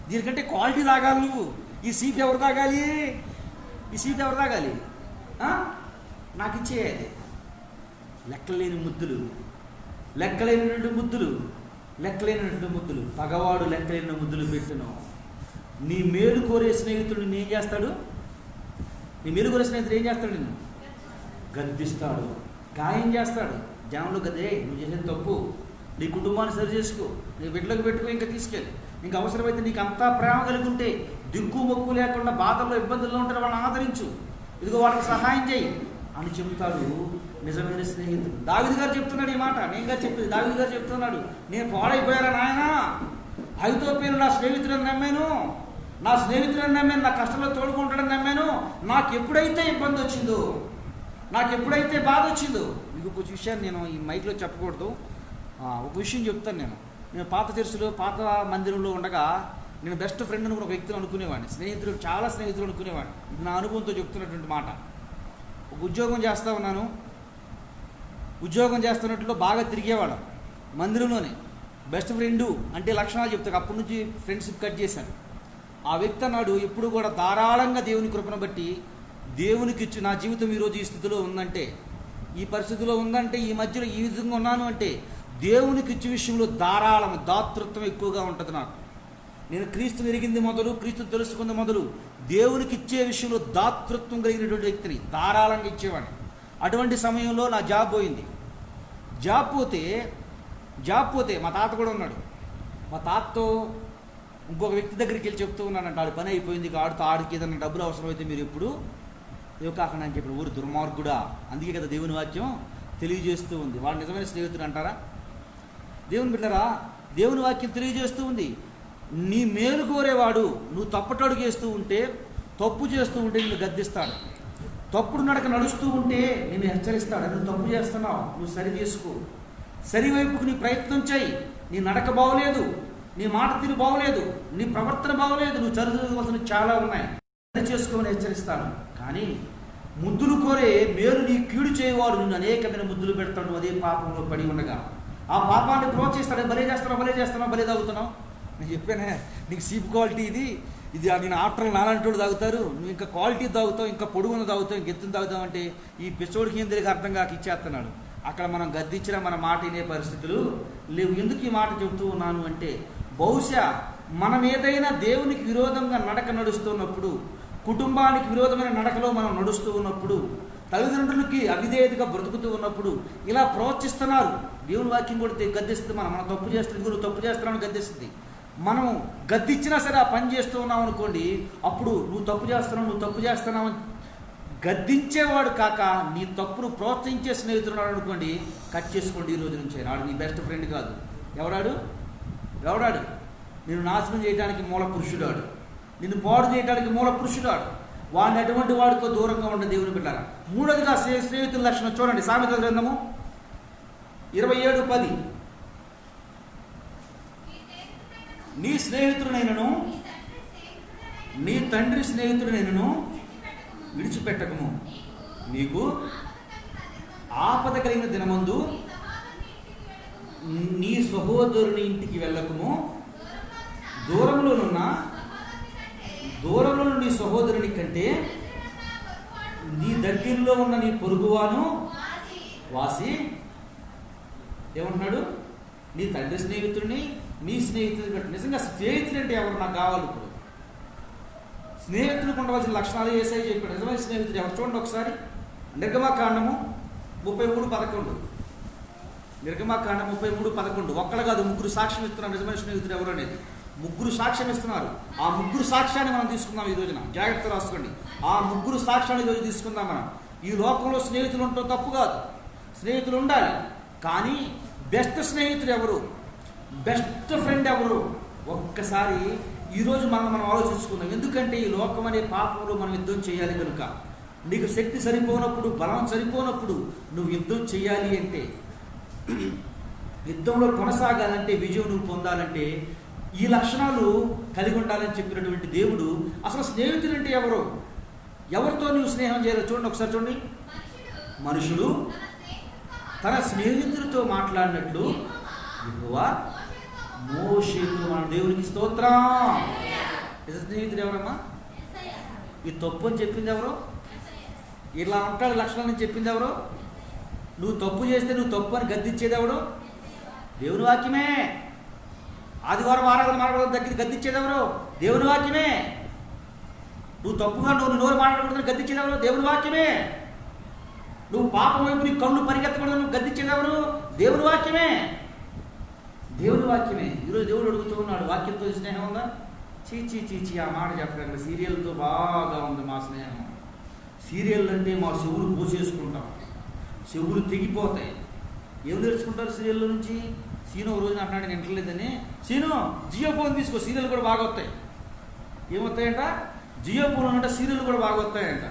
A: దీనికంటే క్వాలిటీ తాగాలి నువ్వు. ఈ సీపీ ఎవరు తాగాలి? నాకు ఇచ్చేయాలి. లెక్కలేని ముద్దులు, పగవాడు లెక్కలేని ముద్దులు పెట్టును. నీ మేలు కోరే స్నేహితుడు ఏం చేస్తాడు? నిన్ను గద్దిస్తాడు, గాయం చేస్తాడు. జనంలో గదే నువ్వు చేసేది తప్పు, నీ కుటుంబాన్ని సరి చేసుకో, నీ బిడ్డలకు పెట్టుకో, ఇంకా తీసుకెళ్ళి నీకు అవసరమైతే నీకు అంతా ప్రేమ కలిగి ఉంటే, దిక్కు మొక్కు లేకుండా బాధల్లో ఇబ్బందుల్లో ఉంటారు, వాళ్ళని ఆదరించు, ఇదిగో వాళ్ళకి సహాయం చేయి అని చెబుతాడు నిజమైన స్నేహితుడు. దావీదు గారు చెప్తున్నాడు ఈ మాట, నేనుగా చెప్పింది దావీదు గారు చెప్తున్నాడు. నేను పాడైపోయారా నాయన, అహితోఫెలు నా స్నేహితుడని నమ్మాను, నా స్నేహితుడని నమ్మాను, నా కష్టంలో తోడుకుంటాడని నమ్మాను. నాకు ఎప్పుడైతే ఇబ్బంది వచ్చిందో, నాకు ఎప్పుడైతే బాధ వచ్చిందో, మీకు ఒక విషయాన్ని నేను ఈ మైక్లో చెప్పకూడదు, ఒక విషయం చెప్తాను. నేను పాత చర్చిలో, పాత మందిరంలో ఉండగా నేను బెస్ట్ ఫ్రెండ్ అని ఒక వ్యక్తిని అనుకునేవాడిని, స్నేహితుడు, చాలా స్నేహితులు అనుకునేవాడిని. ఇది నా అనుభవంతో చెప్తున్నటువంటి మాట. ఒక ఉద్యోగం చేస్తూ ఉన్నాను, ఉద్యోగం చేస్తున్నట్లు బాగా తిరిగేవాడు మందిరంలోనే. బెస్ట్ ఫ్రెండు అంటే లక్షణాలు చెప్తాడు. అప్పటి నుంచి ఫ్రెండ్షిప్ కట్ చేశాను. ఆ వ్యక్తి అన్నాడు, ఎప్పుడు కూడా ధారాళంగా దేవుని కృపను బట్టి దేవునికి ఇచ్చి నా జీవితం ఈరోజు ఈ స్థితిలో ఉందంటే, ఈ పరిస్థితిలో ఉందంటే, ఈ మధ్యలో ఈ విధంగా ఉన్నాను అంటే దేవునికి ఇచ్చే విషయంలో ధారాళం దాతృత్వం ఎక్కువగా ఉంటుంది నాకు. నేను క్రీస్తుని ఎరిగింది మొదలు, క్రీస్తుని తెలుసుకుంది మొదలు, దేవునికి ఇచ్చే విషయంలో దాతృత్వం కలిగినటువంటి వ్యక్తిని ధారాళంగా ఇచ్చేవాడిని. అటువంటి సమయంలో నా జాబ్ పోయింది. జాబ్ పోతే మా తాత కూడా ఉన్నాడు. మా తాతతో ఇంకొక వ్యక్తి దగ్గరికి వెళ్ళి చెప్తూ ఉన్నానంట, ఆడు పని అయిపోయింది, ఆడికి ఏదైనా డబ్బులు అవసరమైతే మీరు ఎప్పుడు ఏవో కాకుండా అని చెప్పి, ఊరు దుర్మార్గుడా, అందుకే కదా దేవుని వాక్యం తెలియజేస్తూ ఉంది. వాడు నిజమైన స్నేహితుడు అంటారా? దేవుని బిడ్డరా, దేవుని వాక్యం తెలియజేస్తూ ఉంది, నీ మేలు కోరేవాడు నువ్వు తప్పటడుగు చేస్తూ ఉంటే, తప్పు చేస్తూ ఉంటే నిన్ను గద్దిస్తాడు. తప్పుడు నడక నడుస్తూ ఉంటే నిన్ను హెచ్చరిస్తాడు. నువ్వు తప్పు చేస్తున్నావు, నువ్వు సరి చేసుకో, సరివైపుకు నీ ప్రయత్నం చేయి. నీ నడక బాగోలేదు, నీ మాట తీరు బాగోలేదు, నీ ప్రవర్తన బాగోలేదు, నువ్వు చదువుకోవాల్సిన చాలా ఉన్నాయి, సరి చేసుకోమని హెచ్చరిస్తాను. కానీ ముద్దులు కోరే మేలు నీ కీడు చేయవాడు నిన్ను అనేకమైన ముద్దులు పెడతాడు. అదే పాపంలో పడి ఉండగా ఆ పాపాన్ని ప్రోత్సహిస్తాడు. భలే చేస్తున్నావు, భలే తాగుతున్నావు. నేను చెప్పానే నీకు సీప్ క్వాలిటీ ఇది నేను ఆఫ్టర్ నాలంటోడు తాగుతారు, నువ్వు ఇంకా క్వాలిటీ తాగుతావు, ఇంకా పొడుగున తాగుతావు, ఇంక ఎత్తున తాగుతావు అంటే ఈ పిచ్చోడికి ఏం తెలియక అర్థం కాక ఇచ్చేస్తున్నాడు. అక్కడ మనం గద్దించిన మన మాట వినే పరిస్థితులు లేవు. ఎందుకు ఈ మాట చెబుతూ ఉన్నాను అంటే, బహుశా మనం ఏదైనా దేవునికి విరోధంగా నడక నడుస్తున్నప్పుడు, కుటుంబానికి విరోధమైన నడకలో మనం నడుస్తూ ఉన్నప్పుడు, తల్లిదండ్రులకి అవిధేయతగా బ్రతుకుతూ ఉన్నప్పుడు ఇలా ప్రోత్సహిస్తున్నారు. దేవుని వాక్యం కూడా గద్దిస్తుంది. మనం తప్పు చేస్తుంది, నువ్వు తప్పు చేస్తున్నావు గద్దిస్తుంది. మనం గద్దించినా సరే ఆ పని చేస్తూ ఉన్నాం అనుకోండి, అప్పుడు నువ్వు తప్పు చేస్తున్నావు గద్దించేవాడు కాక నీ తప్పును ప్రోత్సహించే స్నేహితుడు అనుకోండి, కట్ చేసుకోండి. ఈ రోజు నుంచే నాడు నీ బెస్ట్ ఫ్రెండ్ కాదు. ఎవడాడు నిన్ను నాశనం చేయడానికి మూల పురుషుడాడు, నిన్ను పాడు చేయడానికి మూల పురుషుడాడు. వాడిని అటువంటి వాడితో దూరంగా ఉండే దేవుని బిడ్డలారా. మూడోదిగా స్నేహితుల లక్షణం చూడండి, సామెతల గ్రంథము 27:10. నీ స్నేహితుడినైనను నీ తండ్రి స్నేహితుడినైనను విడిచిపెట్టకము, నీకు ఆపద కలిగిన దినమందు నీ సహోదరుని ఇంటికి వెళ్ళకము, దూరంలో నీ సహోదరుని కంటే నీ దగ్గరలో ఉన్న నీ పొరుగువాను వాసి. ఏమంటున్నాడు? నీ తండ్రి స్నేహితుడిని, నీ స్నేహితుడిని కంటే. నిజంగా స్నేహితుడు అంటే ఎవరు నాకు కావాలి? ఇప్పుడు స్నేహితుడికి ఉండవలసిన లక్షణాలు యేసయ్య చెప్పాడు. నిజమైన స్నేహితుడు ఎవరు? చూడండి ఒకసారి, నిర్గమాకాండము 33:11. నిర్గమాకాండం 33:11. ఒక్కడు కాదు, ముగ్గురు సాక్ష్యం ఇస్తున్నారు నిజమైన స్నేహితుడు ఎవరు అనేది. ముగ్గురు సాక్ష్యం ఇస్తున్నారు. ఆ ముగ్గురు సాక్ష్యాన్ని మనం తీసుకుందాం ఈ రోజున. జాగ్రత్త రాసుకోండి. ఆ ముగ్గురు సాక్ష్యాన్ని ఈరోజు తీసుకుందాం మనం. ఈ లోకంలో స్నేహితులు ఉండటం తప్పు కాదు, స్నేహితులు ఉండాలి. కానీ బెస్ట్ స్నేహితుడు ఎవరు, బెస్ట్ ఫ్రెండ్ ఎవరు? ఒక్కసారి ఈరోజు మనం ఆలోచించుకుందాం. ఎందుకంటే ఈ లోకం అనే పాపంలో మనం యుద్ధం చేయాలి కనుక. నీకు శక్తి సరిపోనప్పుడు, బలం సరిపోనప్పుడు నువ్వు యుద్ధం చేయాలి అంటే, యుద్ధంలో కొనసాగాలంటే, విజయం నువ్వు పొందాలంటే ఈ లక్షణాలు కలిగి ఉండాలని చెప్పినటువంటి దేవుడు. అసలు స్నేహితుడు అంటే ఎవరు? ఎవరితో నువ్వు స్నేహం చేయాలో చూడండి ఒకసారి. చూడండి, మనుషుడు తన స్నేహితుడితో మాట్లాడినట్లు యెహోవా మోషేతో. మన దేవునికి స్తోత్రం. స్నేహితుడు ఎవరమ్మా? ఈ తప్పు అని చెప్పింది ఎవరు? ఇలా ఉంటాడు లక్షణాలని చెప్పింది ఎవరు? నువ్వు తప్పు చేస్తే నువ్వు తప్పు అని గద్దించేది ఎవడు? దేవుని వాక్యమే. ఆదివారం ఆరాధన మాట్లాడడం దగ్గర గద్దించేది ఎవరు? దేవుని వాక్యమే. నువ్వు తప్పుగా నువ్వు నోరు మాట్లాడకూడదని గద్దించేది ఎవరు? దేవుని వాక్యమే. నువ్వు పాపం వైపు నీ కళ్ళు పరిగెత్తకూడదని నువ్వు గద్దించేది ఎవరు? దేవుని వాక్యమే. దేవుని వాక్యమే. ఈరోజు దేవుడు అడుగుతూ ఉన్నాడు, వాక్యంతో స్నేహం ఉందా? చీచి ఆ మాట చెప్పకండి. సీరియల్తో బాగా ఉంది మా స్నేహం. సీరియల్ అంటే మా చెవులు పోసేసుకుంటాం, చెవులు తెగిపోతాయి. ఏం నేర్చుకుంటారు సీరియల్లో నుంచి? సీను ఒక రోజు అంటున్నాడు, నేను వింటలేదని, సీను జియో ఫోన్ తీసుకో, సీరియల్ కూడా బాగా వస్తాయి. ఏమొస్తాయంట? జియో ఫోన్ అంటే సీరియల్ కూడా బాగా వస్తాయంట.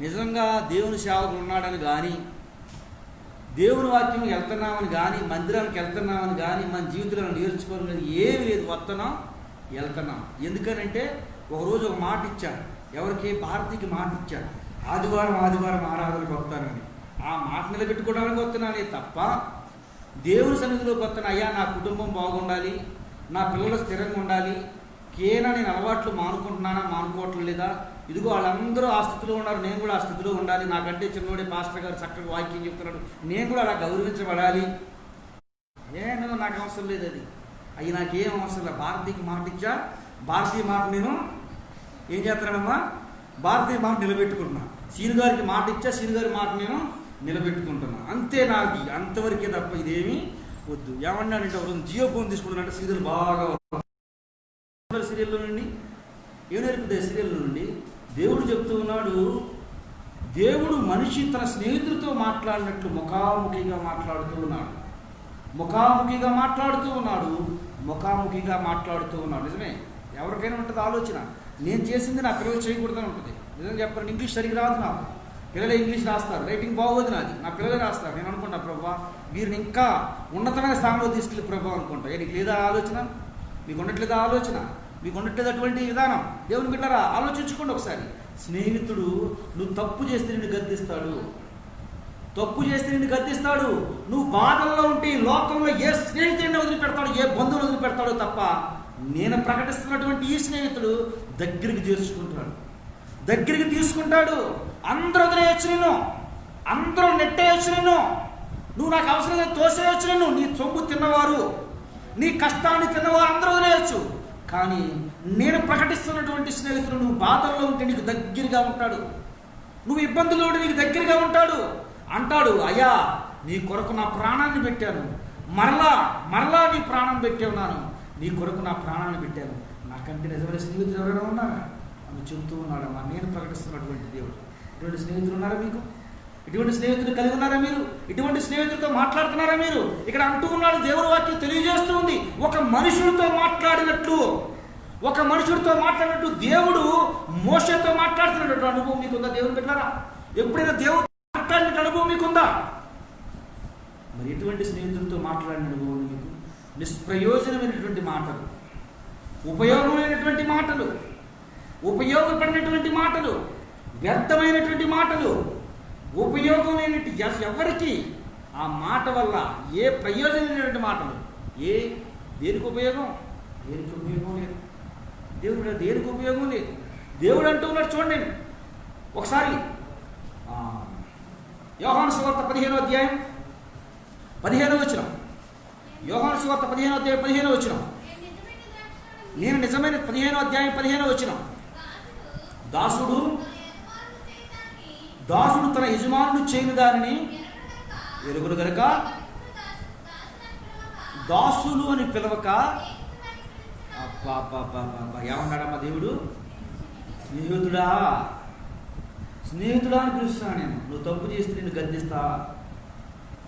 A: నిజంగా దేవుని సేవకులు ఉన్నాడని కానీ, దేవుని వాక్యం వెళ్తున్నామని కానీ, మందిరానికి వెళ్తున్నామని కానీ, మన జీవితంలో నేర్చుకోవాలని కానీ ఏమి లేదు. వస్తున్నాం, వెళ్తున్నాం. ఎందుకనంటే ఒకరోజు ఒక మాట ఇచ్చాడు. ఎవరికి? భారతికి మాట ఇచ్చాడు, ఆదివారం ఆరాధనకు వస్తానని. ఆ మాట నిలబెట్టుకోవడానికి వస్తున్నానే తప్ప దేవుని సన్నిధిలోకి వస్తాను, అయ్యా నా కుటుంబం బాగుండాలి, నా పిల్లలు స్థిరంగా ఉండాలి, కేనా నేను అలవాట్లు మానుకుంటున్నానా మానుకోవట్లేదా, ఇదిగో వాళ్ళందరూ ఆ స్థితిలో ఉన్నారు, నేను కూడా ఆ స్థితిలో ఉండాలి, నాకంటే చిన్నోడే పాస్టర్ గారు చక్కగా వాక్యం చెప్తున్నాడు, నేను కూడా అలా గౌరవించబడాలి. ఏమో నాకు అవసరం లేదు అది. అవి నాకేం అవసరం లేదు. భారతీయకి మాట ఇచ్చా, భారతీయ మాట నేను ఏం చేస్తున్నానమ్మా? భారతీయ మాట నిలబెట్టుకుంటున్నా. సీను గారికి మాట ఇచ్చా, సీను గారి మాట నేను నిలబెట్టుకుంటున్నా. అంతే, నాకు అంతవరకే తప్ప ఇదేమీ వద్దు. ఏమన్నానంటే ఒక జియో ఫోన్ తీసుకుంటున్నానంటే సీరియల్ బాగా సీరియల్లో నుండి ఏం నేర్పుతాయి? సీరియల్ నుండి దేవుడు చెప్తూ ఉన్నాడు, దేవుడు మనిషి తన స్నేహితులతో మాట్లాడినట్లు ముఖాముఖిగా మాట్లాడుతూ ఉన్నాడు. ముఖాముఖిగా మాట్లాడుతూ ఉన్నాడు. నిజమే, ఎవరికైనా ఉంటుంది ఆలోచన, నేను చేసింది నా పిల్లలు చేయకూడదని ఉంటుంది. నిజం చెప్పాలంటే ఇంగ్లీష్ సరిగ్గా రాదు నాకు, పిల్లలు ఇంగ్లీష్ రాస్తారు, రైటింగ్ బాగోదు నాది, నా పిల్లలే రాస్తారు. నేను అనుకుంటా, ప్రభా వీరిని ఇంకా ఉన్నతమైన స్థానంలో తీసుకెళ్ళి ప్రభావం అనుకుంటా. నీకు లేదా ఆలోచన? మీకు ఉండట్లేదా ఆలోచన? మీకు ఉండట్లేదు అటువంటి విధానం? దేవుని బిడ్డలారా ఆలోచించుకోండి ఒకసారి. స్నేహితుడు నువ్వు తప్పు చేస్తే నిన్ను గద్దిస్తాడు, నువ్వు బాధల్లో ఉంటే లోకంలో ఏ స్నేహితుడిని వదిలిపెడతాడు, ఏ బంధువులు వదిలిపెడతాడో తప్ప నేను ప్రకటిస్తున్నటువంటి ఈ స్నేహితుడు దగ్గరికి తీసుకుంటాడు. అందరూ వదిలేయచ్చు నిన్ను, అందరూ నెట్టేయచ్చు నిన్ను, నువ్వు నాకు అవసరంగా తోసేయచ్చు నిన్ను, నీ సొమ్ము తిన్నవారు, నీ కష్టాన్ని తిన్నవారు అందరూ వదిలేయచ్చు. కానీ నేను ప్రకటిస్తున్నటువంటి స్నేహితుడు నువ్వు బాధల్లో ఉంటే నీకు దగ్గరగా ఉంటాడు, నువ్వు ఇబ్బందుల్లో ఉంటే నీకు దగ్గరగా ఉంటాడు. అంటాడు, అయ్యా నీ కొరకు నా ప్రాణాన్ని పెట్టాను, మరలా నీ ప్రాణం పెట్టాను, నీ కొరకు నా ప్రాణాన్ని పెట్టాను. నాకంటే నిజమైన స్నేహితులు ఎవరైనా ఉన్నారా అని చెబుతూ ఉన్నాడమ్మా. నేను ప్రకటిస్తున్నటువంటి దేవుడు. ఇటువంటి స్నేహితులు ఉన్నారా మీకు? ఇటువంటి స్నేహితులు కలిగి ఉన్నారా మీరు? ఇటువంటి స్నేహితులతో మాట్లాడుతున్నారా మీరు? ఇక్కడ అంటూ ఉన్నాడు, దేవుని వాక్యం తెలియజేస్తూ ఉంది, ఒక మనుషుడితో మాట్లాడినట్టు దేవుడు మోషేతో మాట్లాడుతున్నట్టు అనుభవం మీకుందా? దేవుని పెట్టారా? ఎప్పుడైనా దేవుడు మాట్లాడినట్టు అనుభవం మీకుందా? మరి ఎటువంటి స్నేహితులతో మాట్లాడిన అనుభవం మీకు? నిష్ప్రయోజనమైనటువంటి మాటలు, ఉపయోగమైనటువంటి మాటలు, ఉపయోగపడినటువంటి మాటలు, వ్యర్థమైనటువంటి మాటలు, ఉపయోగమైనటువంటి ఎవరికి ఆ మాట వల్ల ఏ ప్రయోజనమైనటువంటి మాటలు, దేనికి ఉపయోగం లేదు. దేవుడు దేనికి ఉపయోగం లేదు. దేవుడు అంటూ ఉన్నాడు చూడండి ఒకసారి, యోహాను సువార్త 15వ అధ్యాయం 15వ వచనం. యోహాను సువార్త 15వ అధ్యాయం 15వ వచనం. నేను నిజమైన 15వ అధ్యాయం 15వ వచనం. దాసుడు తన యజమానుడు చేయని దానిని ఎరుగుడు గనుక దాసులు అని పిలవక, ఏమన్నాడమ్మా దేవుడు? స్నేహితుడా అని పిలుస్తున్నా నేను. నువ్వు తప్పు చేస్తే నిన్ను గద్దిస్తా,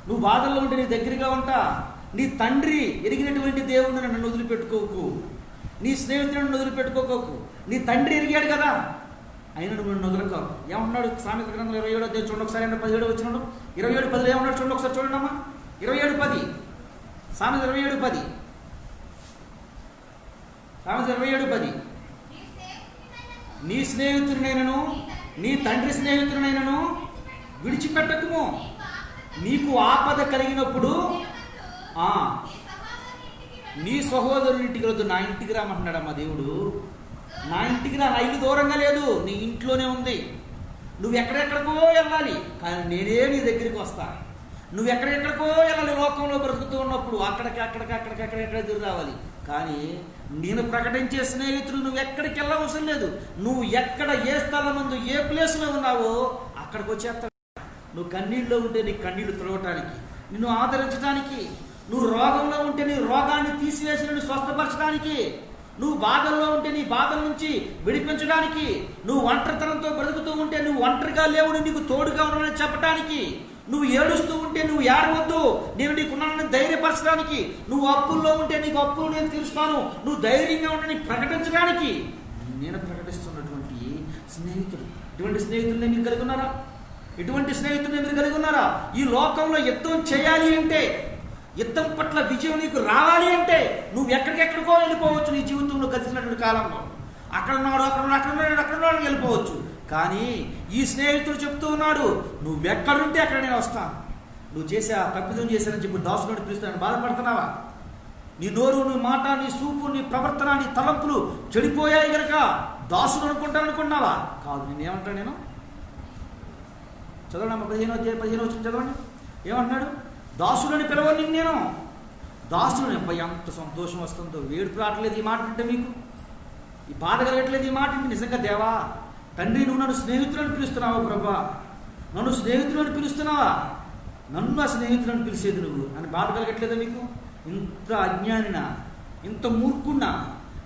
A: నువ్వు బాధల్లో ఉంటే నీ దగ్గరగా ఉంటా. నీ తండ్రి ఎరిగినటువంటి దేవుడిని నన్ను వదిలిపెట్టుకోకు, నీ స్నేహితులను నన్ను వదిలిపెట్టుకోకు. నీ తండ్రి ఎరిగాడు కదా, అయినా నువ్వు నన్ను వదలక. ఏమన్నాడు? సామెత గ్రంథం 27వ అధ్యాయం చూడండి ఒకసారి. 17 వచ్చినాడు 27:10 ఏమన్నాడు చూడండి ఒకసారి, చూడండి అమ్మా. 27:10 సామెత 27:10 సామెత 27:10. నీ స్నేహితుడినైనను నీ తండ్రి స్నేహితుడినైనను విడిచిపెట్టకుము, నీకు ఆపద కలిగినప్పుడు నీ సహోదరునింటికి వద్దు, నా ఇంటికి రామంటున్నాడమ్మా దేవుడు. నా ఇంటికి రా, నా ఇల్లు దూరంగా లేదు, నీ ఇంట్లోనే ఉంది. నువ్వు ఎక్కడెక్కడికో వెళ్ళాలి, కానీ నేనే నీ దగ్గరికి వస్తా. నువ్వు ఎక్కడెక్కడికో వెళ్ళాలి, లోకంలో బ్రతుకుతూ ఉన్నప్పుడు అక్కడికి ఎదురు రావాలి. కానీ నేను ప్రకటించే స్నేహితులు నువ్వు ఎక్కడికి వెళ్ళవసరం లేదు. నువ్వు ఎక్కడ ఏ స్థలం ముందు ఏ ప్లేస్లో ఉన్నావో అక్కడికి వచ్చేస్తా. నువ్వు కన్నీళ్ళలో ఉంటే నీ కన్నీళ్లు తుడవటానికి, నిన్ను ఆదరించడానికి, నువ్వు రోగంలో ఉంటే నీ రోగాన్ని తీసివేసి నిన్ను స్వస్థపరచడానికి, నువ్వు బాధల్లో ఉంటే నీ బాధల నుంచి విడిపించడానికి, నువ్వు ఒంటరితనంతో బ్రతుకుతూ ఉంటే నువ్వు ఒంటరిగా లేవు, నీకు తోడుగా ఉన్నానని చెప్పడానికి, నువ్వు ఏడుస్తూ ఉంటే నువ్వు ఏడవద్దు, నేను నీకున్నానని ధైర్యపరచడానికి, నువ్వు అప్పుల్లో ఉంటే నీకు అప్పులు నేను తీరుస్తాను, నువ్వు ధైర్యంగా ఉండని ప్రకటించడానికి నేను ప్రకటిస్తున్నటువంటి స్నేహితుడు. ఇటువంటి స్నేహితుల్ని మీరు కలిగి ఉన్నారా? ఇటువంటి స్నేహితుల్ని మీరు కలిగి ఉన్నారా? ఈ లోకంలో యుద్ధం చేయాలి అంటే, యుద్ధం పట్ల విజయం నీకు రావాలి అంటే నువ్వు ఎక్కడికెక్కడికో వెళ్ళిపోవచ్చు. నీ జీవితంలో గడిచినటువంటి కాలంలో అక్కడున్నాడు వెళ్ళిపోవచ్చు. కానీ ఈ స్నేహితుడు చెప్తూ ఉన్నాడు, నువ్వెక్కడుంటే అక్కడ నేను వస్తాను. నువ్వు చేసే ఆ తప్పిదం చేశానని చెప్పి దాసుడు పిలుస్తాను. బాధపడుతున్నావా? నీ నోరు, నీ మాట, నీ చూపు, నీ ప్రవర్తన, నీ తలంపులు చెడిపోయాయి కనుక దాసుడు అనుకుంటాననుకున్నావా? కాదు. నేనేమంటాను? నేను చదవండి అమ్మ, 15 వచ్చిన చదవండి. ఏమంటున్నాడు? దాసుడని పిలవని నేను దాసుడు. అబ్బాయి ఎంత సంతోషం వస్తుందో! వేడుపు రావట్లేదు ఈ మాట అంటే, మీకు ఈ బాధ కలగట్లేదు ఈ మాట అంటే. నిజంగా దేవా తండ్రి, నువ్వు నన్ను స్నేహితులను పిలుస్తున్నావా ప్రభా? నన్ను స్నేహితులను పిలుస్తున్నావా? నన్ను ఆ స్నేహితులను పిలిచేది నువ్వు అని బాధ కలగట్లేదా మీకు? ఇంత అజ్ఞానినా, ఇంత మూర్ఖున్నా,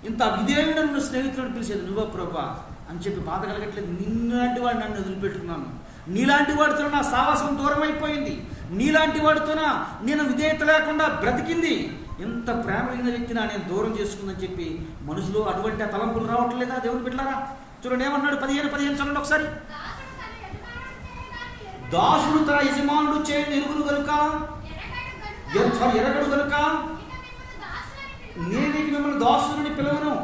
A: ఇంత విధేయుడు నన్ను స్నేహితులను పిలిచేది నువ్వా ప్రభా అని చెప్పి బాధ కలగట్లేదు? నిన్నలాంటి వాడు నన్ను వదిలిపెట్టుకున్నాను, నీలాంటి వాడితో నా సావాసం దూరం అయిపోయింది, నీలాంటి వాడితో నేను విధేయత లేకుండా బ్రతికింది, ఎంత ప్రేమ కలిగిన వ్యక్తిని నేను దూరం చేసుకుందని చెప్పి మనసులో అటువంటి తలంపులు రావట్లేదా దేవుని బిడ్డలారా? చూడండి ఏమన్నాడు? 15 చదవండి ఒకసారి. దాసుడు తన యజమానుడు చేయని ఎరుగును కనుక, ఎరగడు కనుక నేను మిమ్మల్ని దాసుని పిలవను,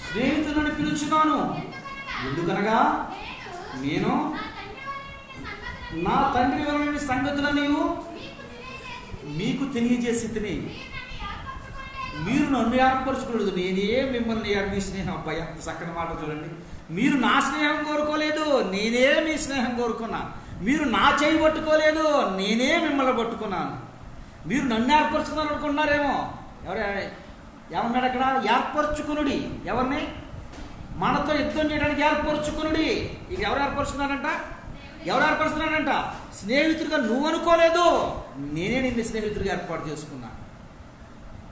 A: స్నేహితులని పిలుచున్నాను. ఎందుకనగా నేను నా తండ్రి వలన సంగతులను మీకు తెలియజేసి తిని మీరు నన్ను ఏర్పరచుకోలేదు, నేనే మిమ్మల్ని మీ స్నేహం. అబ్బాయి అంత చక్కని మాట చూడండి. మీరు నా స్నేహం కోరుకోలేదు, నేనే మీ స్నేహం కోరుకున్నా. మీరు నా చేయి పట్టుకోలేదు, నేనే మిమ్మల్ని పట్టుకున్నాను. మీరు నన్ను ఏర్పరచుకున్నారు అనుకుంటున్నారేమో. ఏమన్నాడు అక్కడ? ఏర్పరచుకునుడి. ఎవరిని? మనతో యుద్ధం చేయడానికి ఏర్పరచుకునుడి. ఇక ఎవరు ఏర్పరుచుకున్నారంట? స్నేహితుడిగా నువ్వు అనుకోలేదు, నేనే నిన్ను స్నేహితుడిగా ఏర్పాటు చేసుకున్నా.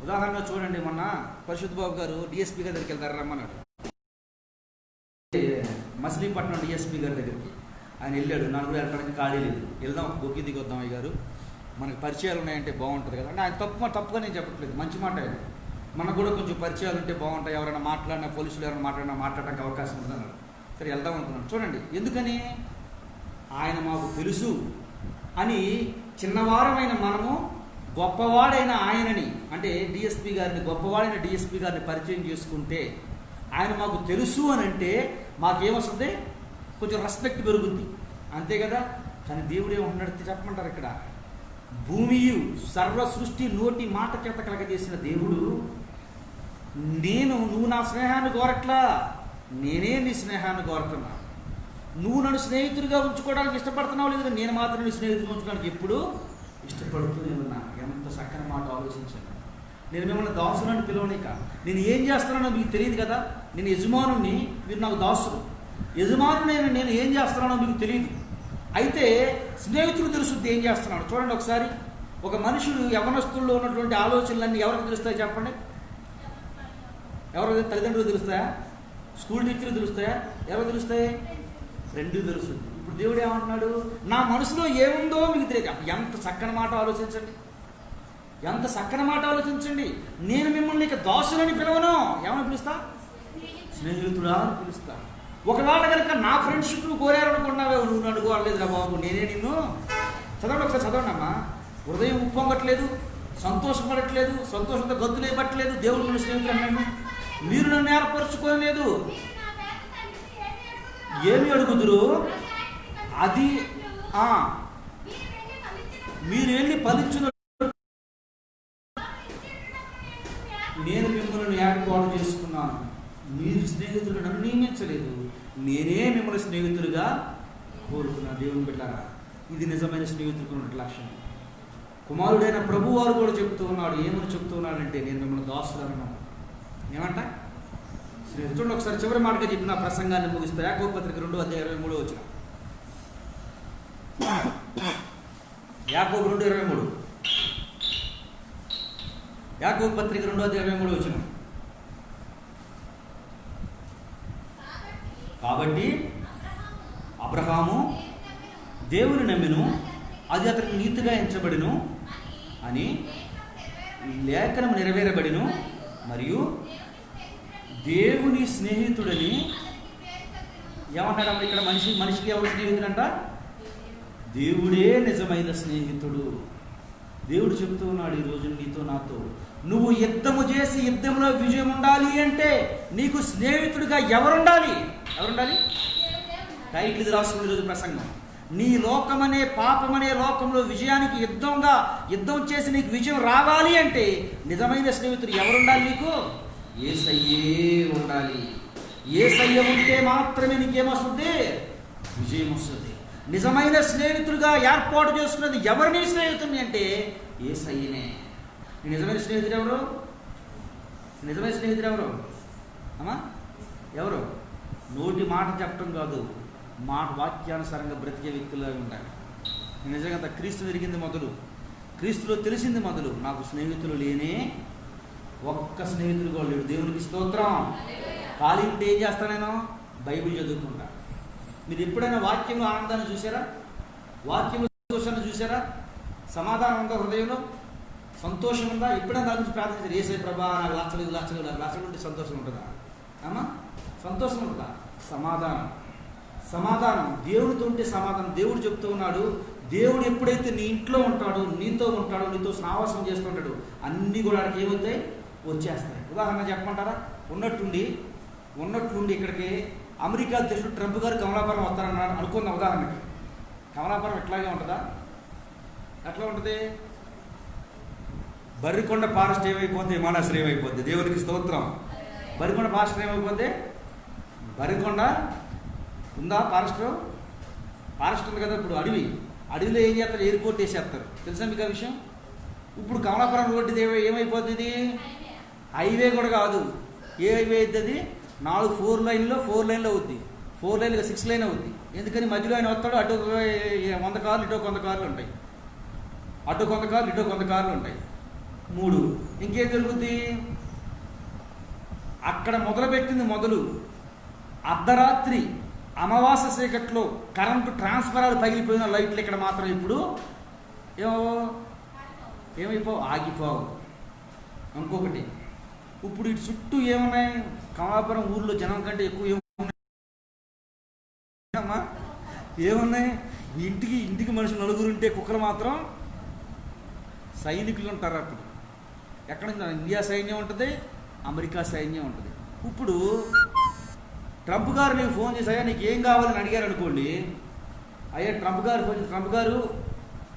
A: ఉదాహరణ చూడండి, మొన్న పరిశుద్ధ బాబు గారు డిఎస్పీ గారి దగ్గరికి వెళ్తారు, రమ్మన్నాడు. మచిలీపట్నం డిఎస్పీ గారి దగ్గరికి ఆయన వెళ్ళాడు. 4 ఏర్పడడానికి ఖాళీ లేదు, వెళ్దాం బొగ్గి దిగొద్దాం అయ్య గారు, మనకు పరిచయాలు ఉన్నాయంటే బాగుంటుంది కదా అంటే. ఆయన తప్పుగా నేను చెప్పట్లేదు, మంచి మాట. ఆయన మనకు కూడా కొంచెం పరిచయాలు ఉంటే బాగుంటాయి, ఎవరైనా మాట్లాడినా, పోలీసులు ఎవరైనా మాట్లాడడానికి అవకాశం ఉందన్నారు. సరే వెళ్దాం అనుకున్నాను. చూడండి ఎందుకని? ఆయన మాకు తెలుసు అని చిన్నవారమైన మనము గొప్పవాడైన ఆయనని, అంటే డిఎస్పీ గారిని, గొప్పవాడైన డిఎస్పీ గారిని పరిచయం చేసుకుంటే, ఆయన మాకు తెలుసు అని అంటే మాకేమొస్తుంది? కొంచెం రెస్పెక్ట్ పెరుగుద్ది, అంతే కదా. కానీ దేవుడు ఏమంటున్నాడు చెప్పమంటారు ఇక్కడ? భూమియు సర్వ సృష్టి నోటి మాట చేత కలగజేసిన దేవుడు, నువ్వు నా స్నేహాన్ని కోరట్లా, నేనే నీ స్నేహాన్ని కోరుతున్నా. నువ్వు నన్ను స్నేహితుడిగా ఉంచుకోవడానికి ఇష్టపడుతున్నావు లేదు, నేను మాత్రం నీ స్నేహితుడిగా ఉంచుకోవడానికి ఎప్పుడు ఇష్టపడుతూనే ఉన్నా. ఎంత చక్కని మాట ఆలోచించాను. నేను మిమ్మల్ని దాసులని పిలవనిక, నేను ఏం చేస్తున్నానో మీకు తెలియదు కదా. నేను యజమానుని, మీరు నాకు దాసులు. యజమానుని నేను ఏం చేస్తున్నానో మీకు తెలియదు. అయితే స్నేహితుడు తెలుసుద్ది ఏం చేస్తున్నాడు. చూడండి ఒకసారి, ఒక మనుషుడు యవనస్తుల్లో ఉన్నటువంటి ఆలోచనలన్నీ ఎవరికి తెలుస్తాయి చెప్పండి? ఎవరికి? తల్లిదండ్రులు తెలుస్తాయా? స్కూల్ టీచర్లు తెలుస్తాయా? ఎవరు తెలుస్తాయి? రెండు తెలుస్తుంది. ఇప్పుడు దేవుడు ఏమంటున్నాడు? నా మనసులో ఏముందో మీకు తెలియదు. ఎంత చక్కని మాట ఆలోచించండి, ఎంత చక్కని మాట ఆలోచించండి. నేను మిమ్మల్ని ఇక దాసులని పిలవను, ఏమని పిలుస్తా? స్నేహితుడా అని పిలుస్తా. ఒకవేళ కనుక నా ఫ్రెండ్షిప్ నువ్వు కోరారనుకున్నావే, నువ్వు అనుకోవట్లేదురా బాబు, నేనే నిన్ను. చదవండి ఒకసారి, చదవండి అమ్మా. హృదయం ఉప్పొంగట్లేదు, సంతోషపడట్లేదు, సంతోషంతో గద్దులు ఇవ్వట్లేదు. దేవుడు నన్ను స్నేహితుడు అన్నాడు, మీరు నన్ను ఏర్పరచుకోలేదు. ఏమి అడుగుదురు? అది మీరు వెళ్ళి ఫలించును, నేను మిమ్మల్ని ఏర్పాటు చేసుకున్నాను. మీరు స్నేహితులు నన్ను నియమించలేదు, నేనే మిమ్మల్ని స్నేహితులుగా కోరుకున్నా. దేవుని బిడ్డలారా, ఇది నిజమైన స్నేహితులకు ఉన్న లక్షణం. కుమారుడైన ప్రభు వారు కూడా చెప్తూ ఉన్నాడు. ఏమని చెప్తూ ఉన్నాడంటే, నేను మిమ్మల్ని దాసులు అన్నాను. ఏమంట? చూడండి ఒకసారి, చివరి మాటగా చెప్పిన ప్రసంగాన్ని ముగిస్తా. యాకోబు పత్రిక 2:23 యాకోబు 2:23. యాకోబు పత్రిక 2:23 కాబట్టి అబ్రహాము దేవుని నమ్మెను, అది అతనికి నీతిగా ఎంచబడిను అని లేఖనం నెరవేరబడిను, మరియు దేవుని స్నేహితుడని ఏమంటాడు ఇక్కడ? మనిషికి ఎవరు స్నేహితుడంట? దేవుడే నిజమైన స్నేహితుడు. దేవుడు చెప్తూ ఉన్నాడు ఈరోజు నీతో నాతో, నువ్వు యుద్ధము చేసి యుద్ధంలో విజయం ఉండాలి అంటే నీకు స్నేహితుడిగా ఎవరుండాలి? టైటిల్ ఇది రాసుకుని ఈరోజు ప్రసంగం. నీ లోకమనే పాపమనే లోకంలో విజయానికి యుద్ధం చేసి నీకు విజయం రావాలి అంటే నిజమైన స్నేహితుడు ఎవరుండాలి? నీకు యేసయ్యే ఉండాలి. యేసయ్య ఉంటే మాత్రమే నీకేమొస్తుంది? విజయం వస్తుంది. నిజమైన స్నేహితుడిగా ఏర్పాటు చేసుకున్నది ఎవరిని స్నేహితుడిని అంటే యేసయ్యనే. నిజమైన స్నేహితుడు ఎవరు? నిజమైన స్నేహితుడు ఎవరు అమ్మా? ఎవరు? నోటి మాట చెప్పడం కాదు, మాట వాక్యానుసారంగా బ్రతికే వ్యక్తులుగా ఉండాలి. నిజంగా క్రీస్తు తిరిగింది మొదలు, క్రీస్తులో తెలిసింది మొదలు. నాకు స్నేహితులు లేనే ఒక్క స్నేహితుడు కూడా లేడు. దేవునికి స్తోత్రం. ఖాళీ ఉంటే ఏం చేస్తాను నేను? బైబిల్ చదువుకుంటా. మీరు ఎప్పుడైనా వాక్యంలో ఆనందాన్ని చూసారా? వాక్యంలో సంతోషాన్ని చూసారా? సమాధానం ఉందా? హృదయంలో సంతోషం ఉందా? ఎప్పుడైనా దాని గురించి ప్రార్థించారు? యేసయ్య ప్రభా నాకు లక్షలు ఉంటే సంతోషం ఉంటుందా అమ్మా? సంతోషం ఉంటుందా? సమాధానం దేవుడితో ఉంటే సమాధానం. దేవుడు చెప్తూ ఉన్నాడు, దేవుడు ఎప్పుడైతే నీ ఇంట్లో ఉంటాడో, నీతో ఉంటాడో, నీతో సహవాసం చేస్తుంటాడు, అన్నీ కూడా ఆడికి ఏమవుతాయి? వచ్చేస్తాయి. ఉదాహరణ చెప్పమంటారా? ఉన్నట్లుండి ఇక్కడికి అమెరికా అధ్యక్షుడు ట్రంప్ గారు కమలాపురం వస్తారన్నాడు అనుకుందాం. ఉదాహరణకి కమలాపురం ఎట్లాగే ఉంటుందా? ఎట్లా ఉంటుంది? బర్రికొండ ఫారెస్ట్ ఏమైపోద్ది? విమానాశ్రయం ఏమైపోద్ది? దేవునికి స్తోత్రం. బర్రికొండ ఫారెస్ట్ ఏమైపోద్ది? బర్రికొండ ఉందా? ఫారెస్ట్ ఉంది కదా. ఇప్పుడు అడవిలో ఏం చేస్తారు? ఎయిర్పోర్ట్ వేసేస్తారు. తెలుసా మీకు ఆ విషయం? ఇప్పుడు కమలాపురం రోడ్డు ఏమైపోద్ది? ఇది హైవే కూడా కాదు. ఏ హైవే అవుతుంది? 4 లైన్లో అవుద్ది. 4 లైన్గా 6 లైన్ అవుద్ది. ఎందుకని మధ్యలో ఆయన వస్తాడు, అటు 100 కార్లు, ఇటో 100 కార్లు ఉంటాయి. అటు 100 కార్లు, ఇటో 100 కార్లు ఉంటాయి. 3 ఇంకేం జరుగుద్ది? అక్కడ మొదలు అర్ధరాత్రి అమావాస్య చీకట్లో కరెంటు ట్రాన్స్ఫరాలు పగిలిపోయిన లైట్లు ఇక్కడ మాత్రం ఇప్పుడు ఆగిపోవు. ఇంకొకటి, ఇప్పుడు ఇటు చుట్టూ ఏమున్నాయి? కమలాపురం ఊర్లో జనం కంటే ఎక్కువ ఏమున్నాయి? ఇంటికి మనుషులు 4 ఉంటే కుక్కలు మాత్రం సైనికులు ఉంటారు. అప్పుడు ఎక్కడ ఇండియా సైన్యం ఉంటుంది, అమెరికా సైన్యం ఉంటుంది. ఇప్పుడు ట్రంప్ గారు నీకు ఫోన్ చేసి, అయ్యా నీకు ఏం కావాలని అడిగారు అనుకోండి. అయ్యా ట్రంప్ గారు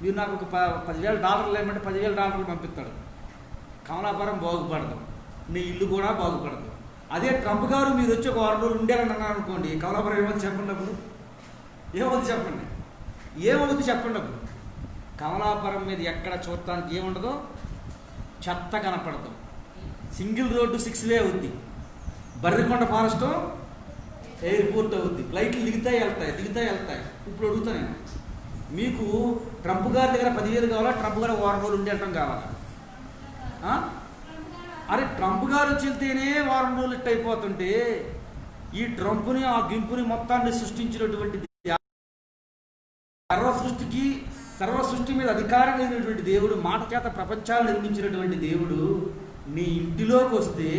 A: మీరు నాకు ఒక $10,000 ఏమంటే $10,000 పంపిస్తాడు. కమలాపురం బాగుపడతాం, నీ ఇల్లు కూడా బాగుపడతాం. అదే ట్రంప్ గారు మీరు వచ్చి ఒక 6 రోజులు ఉండాలని అన్నారు అనుకోండి, కమలాపురం ఏమవుతుంది చెప్పండి? అప్పుడు ఏమవుతుంది చెప్పండి? అప్పుడు కమలాపురం మీద ఎక్కడ చూడటానికి ఏముండదో, చెత్త కనపడతాం. సింగిల్ రోడ్డు 6 వే అవుద్ది. బర్రికొండ ఫారెస్ట్ ఎయిర్పోర్ట్ అవుద్ది. ఫ్లైట్లు దిగుతాయి వెళ్తాయి. ఇప్పుడు అడుగుతా నేను, మీకు ట్రంప్ గారి దగ్గర 10,000 కావాలా? ట్రంప్ గారు 1 రోజులు ఉండి అంటాం కావాలా? అరే ట్రంప్ గారు వచ్చితేనే 1 రోజులు ఇట్ అయిపోతుంటే, ఈ ట్రంప్ని ఆ గింపుని మొత్తాన్ని సృష్టించినటువంటి సర్వ సృష్టి మీద అధికారం కలిగినటువంటి దేవుడు, మాట చేత ప్రపంచాలు నిర్మించినటువంటి దేవుడు నీ ఇంటిలోకి వస్తే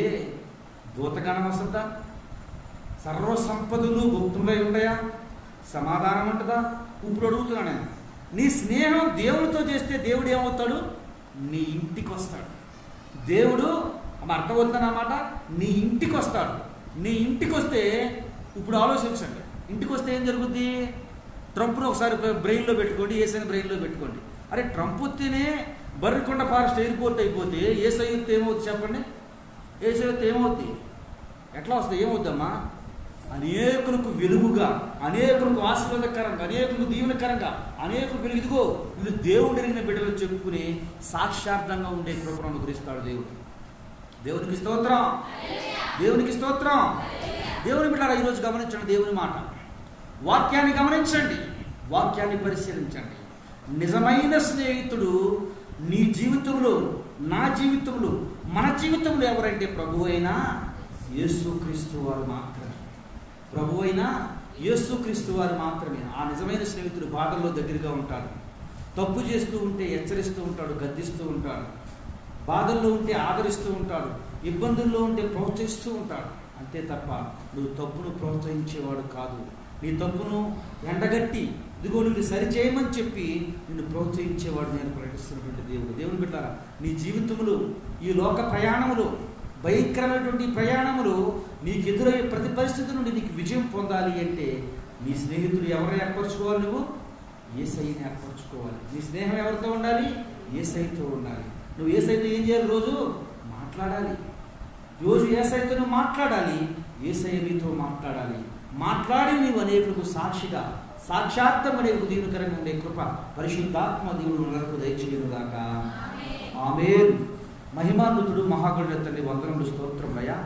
A: దూతగణం వస్తుందా? సర్వ సంపదలు గుప్తులై ఉంటాయా? సమాధానం ఉంటుందా? ఇప్పుడు అడుగుతున్నాను నేను, నీ స్నేహం దేవుడితో చేస్తే దేవుడు ఏమవుతాడు? నీ ఇంటికి వస్తాడు. దేవుడు అర్థమవుతుందన్నమాట. నీ ఇంటికి వస్తాడు. నీ ఇంటికి వస్తే ఇప్పుడు ఆలోచించండి, ఇంటికి వస్తే ఏం జరుగుద్ది? ట్రంప్ను ఒకసారి బ్రెయిన్లో పెట్టుకోండి, యేసయ్యని బ్రెయిన్లో పెట్టుకోండి. అరే ట్రంప్ వస్తేనే బర్రికొండ ఫారెస్ట్ ఎయిర్పోర్ట్ అయిపోతే యేసయ్య వస్తే ఏమవుతుంది చెప్పండి? యేసయ్య వస్తే ఏమవుద్ది? ఎట్లా వస్తుంది? ఏమవుద్దమ్మా? అనేకులకు వెలుగుగా, అనేకులకు ఆశీర్వాదకరంగా, అనేకులకు దీవెనకరంగా, అనేకులకు వెలుగు. ఇదిగో వీళ్ళు దేవుడు ఎరిగిన బిడ్డలు చెప్పుకుని సాక్షార్థంగా ఉండే కృపను అనుగ్రహిస్తాడు దేవుడు. దేవునికి స్తోత్రం. దేవుని బిడ్డలారా ఈరోజు గమనించండి దేవుని మాట. వాక్యాన్ని గమనించండి, వాక్యాన్ని పరిశీలించండి. నిజమైన స్నేహితుడు నీ జీవితంలో, నా జీవితంలో, మన జీవితంలో ఎవరంటే ప్రభు అయినా యేసుక్రీస్తు వారు మాత్రమే. ప్రభు అయినా యేసుక్రీస్తు వారు మాత్రమే. ఆ నిజమైన స్నేహితుడు బాధల్లో దగ్గరగా ఉంటాడు. తప్పు చేస్తూ ఉంటే హెచ్చరిస్తూ ఉంటాడు, గద్దిస్తూ ఉంటాడు. బాధల్లో ఉంటే ఆదరిస్తూ ఉంటాడు, ఇబ్బందుల్లో ఉంటే ప్రోత్సహిస్తూ ఉంటాడు. అంతే తప్ప నువ్వు తప్పును ప్రోత్సహించేవాడు కాదు. నీ తప్పును ఎండగట్టి ఇదిగో నువ్వు సరిచేయమని చెప్పి నిన్ను ప్రోత్సహించేవాడు నేను ప్రకటిస్తున్నటువంటి దేవుడు. దేవుని బిడ్డారా, నీ జీవితంలో, ఈ లోక ప్రయాణములో, భయంకరమైనటువంటి ప్రయాణములో నీకు ఎదురయ్యే ప్రతి పరిస్థితి నుండి నీకు విజయం పొందాలి అంటే నీ స్నేహితుడు ఎవరిని ఏర్పరచుకోవాలి? నువ్వు యేసయ్యని ఏర్పరచుకోవాలి. నీ స్నేహం ఎవరితో ఉండాలి? యేసయ్యతో ఉండాలి. నువ్వు యేసయ్యతో ఏం చేయాలి? రోజు మాట్లాడాలి. రోజు యేసయ్యతో నువ్వు మాట్లాడాలి. యేసయ్య నీతో మాట్లాడాలి. మాట్లాడి నీవు అనేకులకు సాక్షిగా, సాక్షాత్తం అనేకు దీవెనకరంగా ఉండే కృప పరిశుద్ధాత్మ దేవుడు మనకు దయచేయునుగాక. ఆమేన్. మహిమాన్వితుడు మహాగణుడు తండ్రి, వందనములు, స్తోత్రములయ్యా.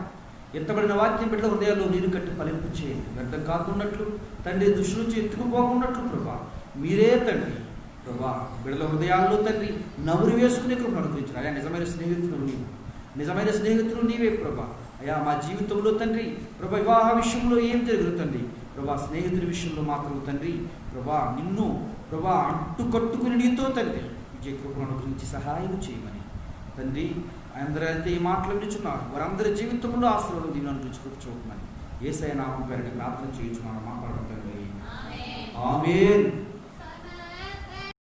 A: ఎత్తబడిన వాక్యం బిడ్డల హృదయాల్లో నీరు కట్టి ఫలింపు చేయండి. వ్యర్థం కాకున్నట్లు తండ్రి, దుష్టు నుంచి ఎత్తుకుపోకున్నట్లు ప్రభా మీరే తండ్రి. ప్రభా బిడ్డల హృదయాల్లో తండ్రి నవ్వురు వేసుకునే కృపను అనుగ్రహించు. అయ్యా నిజమైన స్నేహితులు నీవు, నిజమైన స్నేహితులు నీవే ప్రభా. అయ్యా మా జీవితంలో తండ్రి ప్రభా వివాహ విషయంలో ఏం జరుగుతుంది ప్రభా, స్నేహితుల విషయంలో మాత్రం తండ్రి ప్రభా నిన్ను ప్రభా అంటుకట్టుకుని నీతో తండ్రి విజయ కృపను అనుగ్రహించి సహాయం చేయమని తండ్రి అందరైతే ఈ మాటలు వినిచున్నారు వారందరి జీవితంలో ఆశీర్వాదం దీన్ని అనుగ్రహించి చూడమని యేసయ్య నామం పేరిట ప్రార్థన చేయించున్నాను. మాట్లాడటం ఆమేన్.